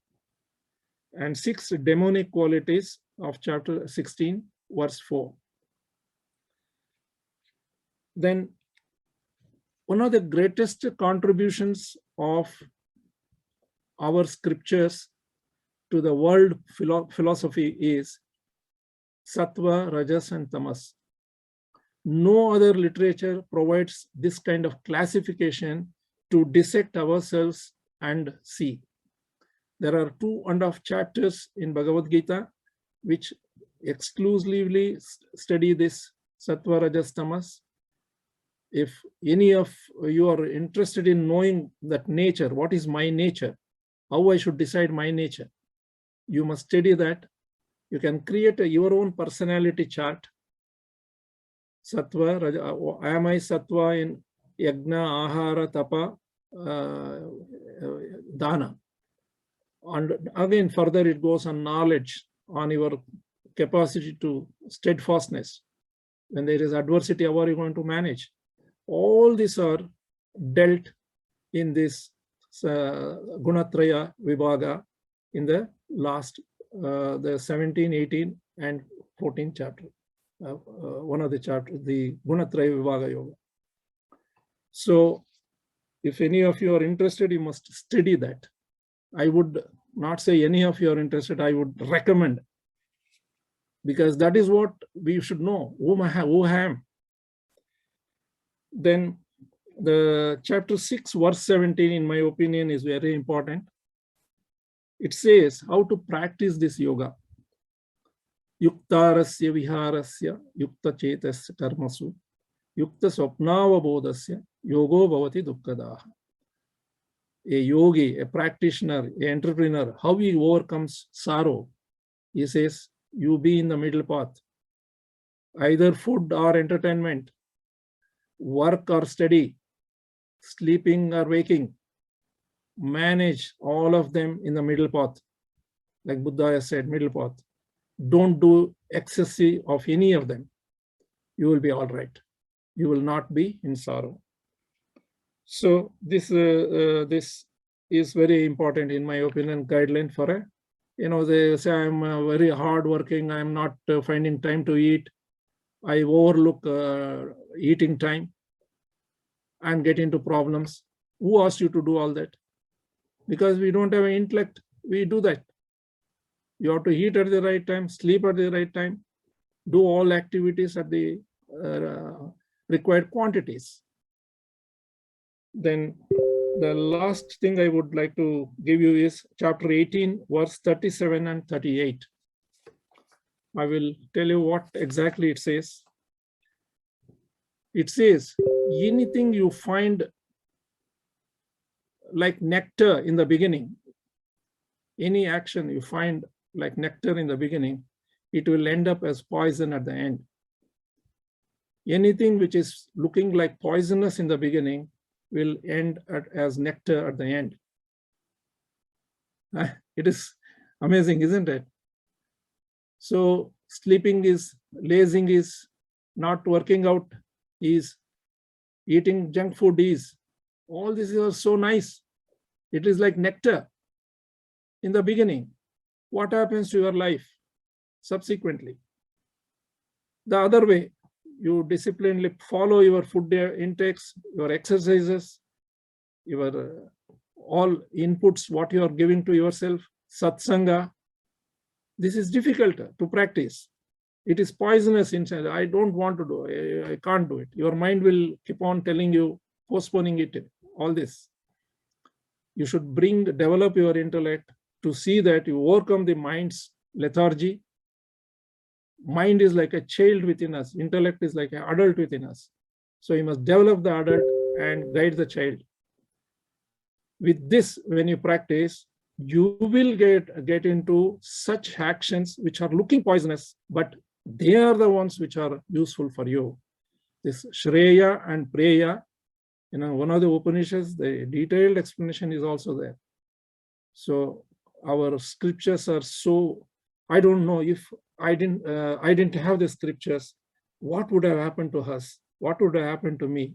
And 6 demonic qualities of chapter 16, verse 4. Then one of the greatest contributions of our scriptures to the world philosophy is Sattva, Rajas, and Tamas. No other literature provides this kind of classification to dissect ourselves and see. There are 2.5 chapters in Bhagavad-Gita which exclusively study this Sattva, Rajas, Tamas. If any of you are interested in knowing that nature, what is my nature, how I should decide my nature, you must study that. You can create your own personality chart. Sattva, Raja, am I Sattva in Yagna, Ahara, Tapa, Dana? And again, further it goes on knowledge, on your capacity to steadfastness. When there is adversity, how are you going to manage? All these are dealt in this Gunatraya Vibhaga in the last, the 17, 18, and 14 chapter. One of the chapters, the Gunatraya Vibhaga Yoga. So if any of you are interested, you must study that. I would not say any of you are interested, I would recommend, because that is what we should know, who I am. Then the chapter 6, verse 17, in my opinion, is very important. It says how to practice this yoga. Yuktarasya viharasya yukta chetasya karmasu yukta swapnavabodhasya yogo bhavati dukkadaha. A yogi, a practitioner, an entrepreneur, how he overcomes sorrow. He says, you be in the middle path, either food or entertainment, work or study, sleeping or waking. Manage all of them in the middle path. Like Buddha has said, middle path. Don't do excessive of any of them. You will be all right. You will not be in sorrow. So this is very important, in my opinion, guideline for a, they say I'm very hardworking, I'm not finding time to eat, I overlook eating time and get into problems. Who asked you to do all that? Because we don't have an intellect, we do that. You have to eat at the right time, sleep at the right time, do all activities at the required quantities. Then the last thing I would like to give you is chapter 18, verse 37 and 38. I will tell you what exactly it says. It says, anything you find like nectar in the beginning, any action you find like nectar in the beginning, it will end up as poison at the end. Anything which is looking like poisonous in the beginning will end as nectar at the end. It is amazing, isn't it? So sleeping is, lazing is, not working out is, eating junk food is, all this is so nice. It is like nectar in the beginning. What happens to your life subsequently? The other way, you disciplinedly follow your food intakes, your exercises, your all inputs, what you are giving to yourself, satsanga. This is difficult to practice. It is poisonous inside. I don't want to do it. I can't do it. Your mind will keep on telling you, postponing it, all this. You should develop your intellect to see that you overcome the mind's lethargy. Mind is like a child within us. Intellect is like an adult within us. So you must develop the adult and guide the child. With this, when you practice, you will get into such actions which are looking poisonous, but they are the ones which are useful for you. This Shreya and Preya, one of the Upanishads, the detailed explanation is also there. So our scriptures are so, I don't know if I didn't have the scriptures, what would have happened to us? What would have happened to me?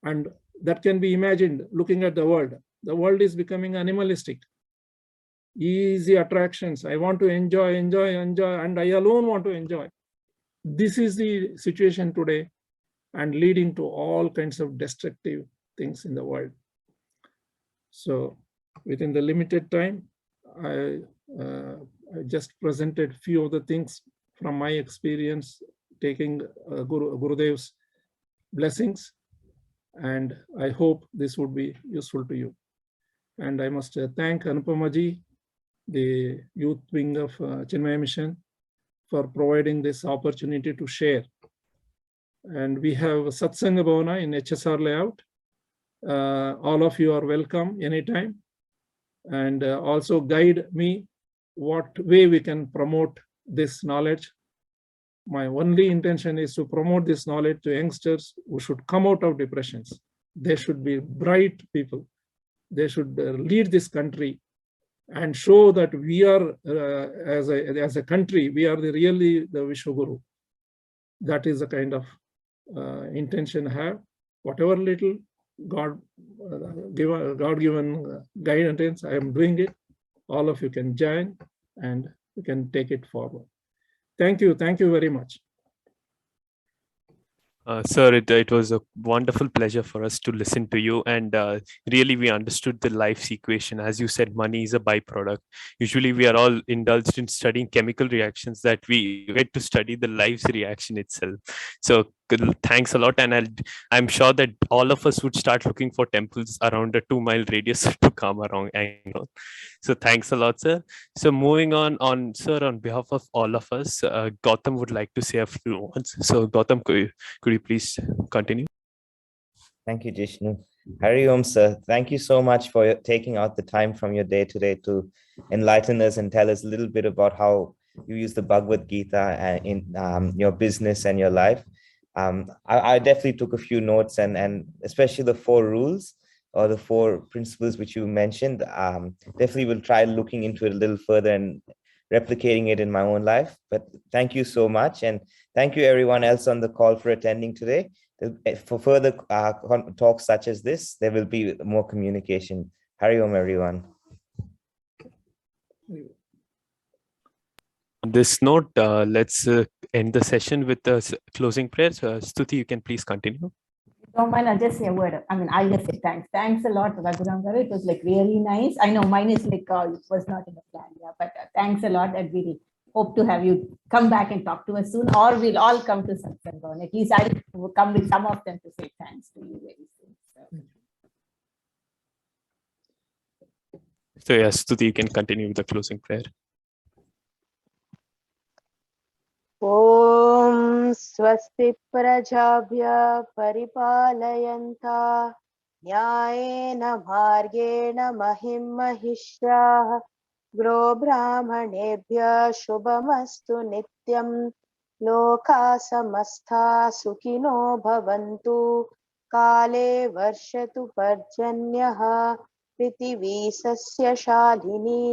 And that can be imagined looking at the world. The world is becoming animalistic. Easy attractions. I want to enjoy, and I alone want to enjoy. This is the situation today and leading to all kinds of destructive things in the world. So within the limited time, I just presented few of the things from my experience taking Gurudev's blessings, and I hope this would be useful to you. And I must thank Anupamaji, the youth wing of Chinmaya Mission, for providing this opportunity to share. And we have Satsanga Bhavana in HSR layout. All of you are welcome anytime. And also guide me what way we can promote this knowledge. My only intention is to promote this knowledge to youngsters who should come out of depressions. They should be bright people. They should lead this country and show that we are, as a country, we are really the Vishwaguru. That is the kind of intention I have. Whatever little God-given guidance, I am doing it. All of you can join and we can take it forward. Thank you very much. Sir, it was a wonderful pleasure for us to listen to you, and really we understood the life's equation. As you said, money is a byproduct. Usually we are all indulged in studying chemical reactions, that we get to study the life's reaction itself. So thanks a lot, and I'm sure that all of us would start looking for temples around a 2-mile radius to come around. So thanks a lot, sir. So moving on, sir, on behalf of all of us, Gautam would like to say a few words. So Gautam, could you please continue? Thank you, Jishnu. Hari Om, sir. Thank you so much for taking out the time from your day today to enlighten us and tell us a little bit about how you use the Bhagavad-Gita in your business and your life. I definitely took a few notes, and especially the 4 rules or the 4 principles which you mentioned. Definitely will try looking into it a little further and replicating it in my own life. But thank you so much. And thank you everyone else on the call for attending today. For further talks such as this, there will be more communication. Hari Om, everyone. On this note, let's end the session with the closing prayers. Stuti, you can please continue. Don't mind, I'll just say a word. I'll just say thanks. Thanks a lot, Raghurama Garu. It was like really nice. I know mine is like, it was not in the plan, yeah, but thanks a lot. And we hope to have you come back and talk to us soon, or we'll all come to Satsanga. At least I'll come with some of them to say thanks to you very soon. So. So yes, Stuti, you can continue with the closing prayer. ॐ स्वस्ति प्रजाभ्य परिपालयन्ता न्यायेन मार्गेण महिं महिष्याः गो ब्राह्मणेभ्य शुभमस्तु नित्यं लोकाः समस्ताः सुखिनो भवन्तु काले वर्षतु पर्जन्यः पृथिवी सस्यशालिनी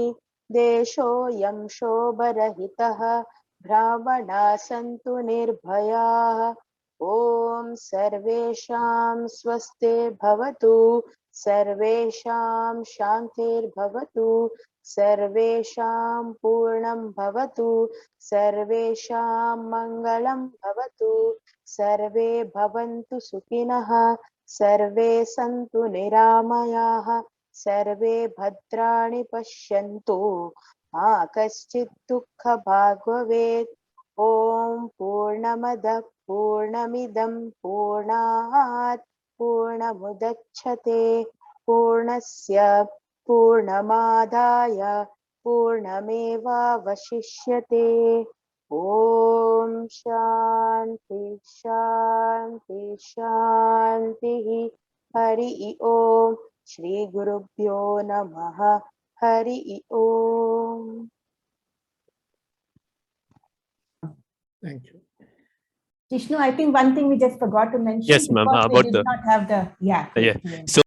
देशोऽयं शोभरहितः ब्राह्मणाः सन्तु निर्भयाः ॐ सर्वेषां स्वस्तिर्भवतु सर्वेषां शान्तिर्भवतु सर्वेषां पूर्णं भवतु सर्वेषां मङ्गलं भवतु सर्वे भवन्तु सुखिनः सर्वे सन्तु निरामयाः सर्वे भद्राणि पश्यन्तु मा कश्चित् दुःखभाग् भवेत् ॐ पूर्णमदः पूर्णमिदं पूर्णात् पूर्णमुदच्छते पूर्णस्य पूर्णमादाय पूर्णमेवावशिष्यते ॐ शान्ति शान्ति शान्तिः हरि ओम् श्री गुरुभ्यो नमः हरि ओम्. Thank you. Jishnu, I think one thing we just forgot to mention. Yes, ma'am, because we about did the- not have the Yeah. yeah. So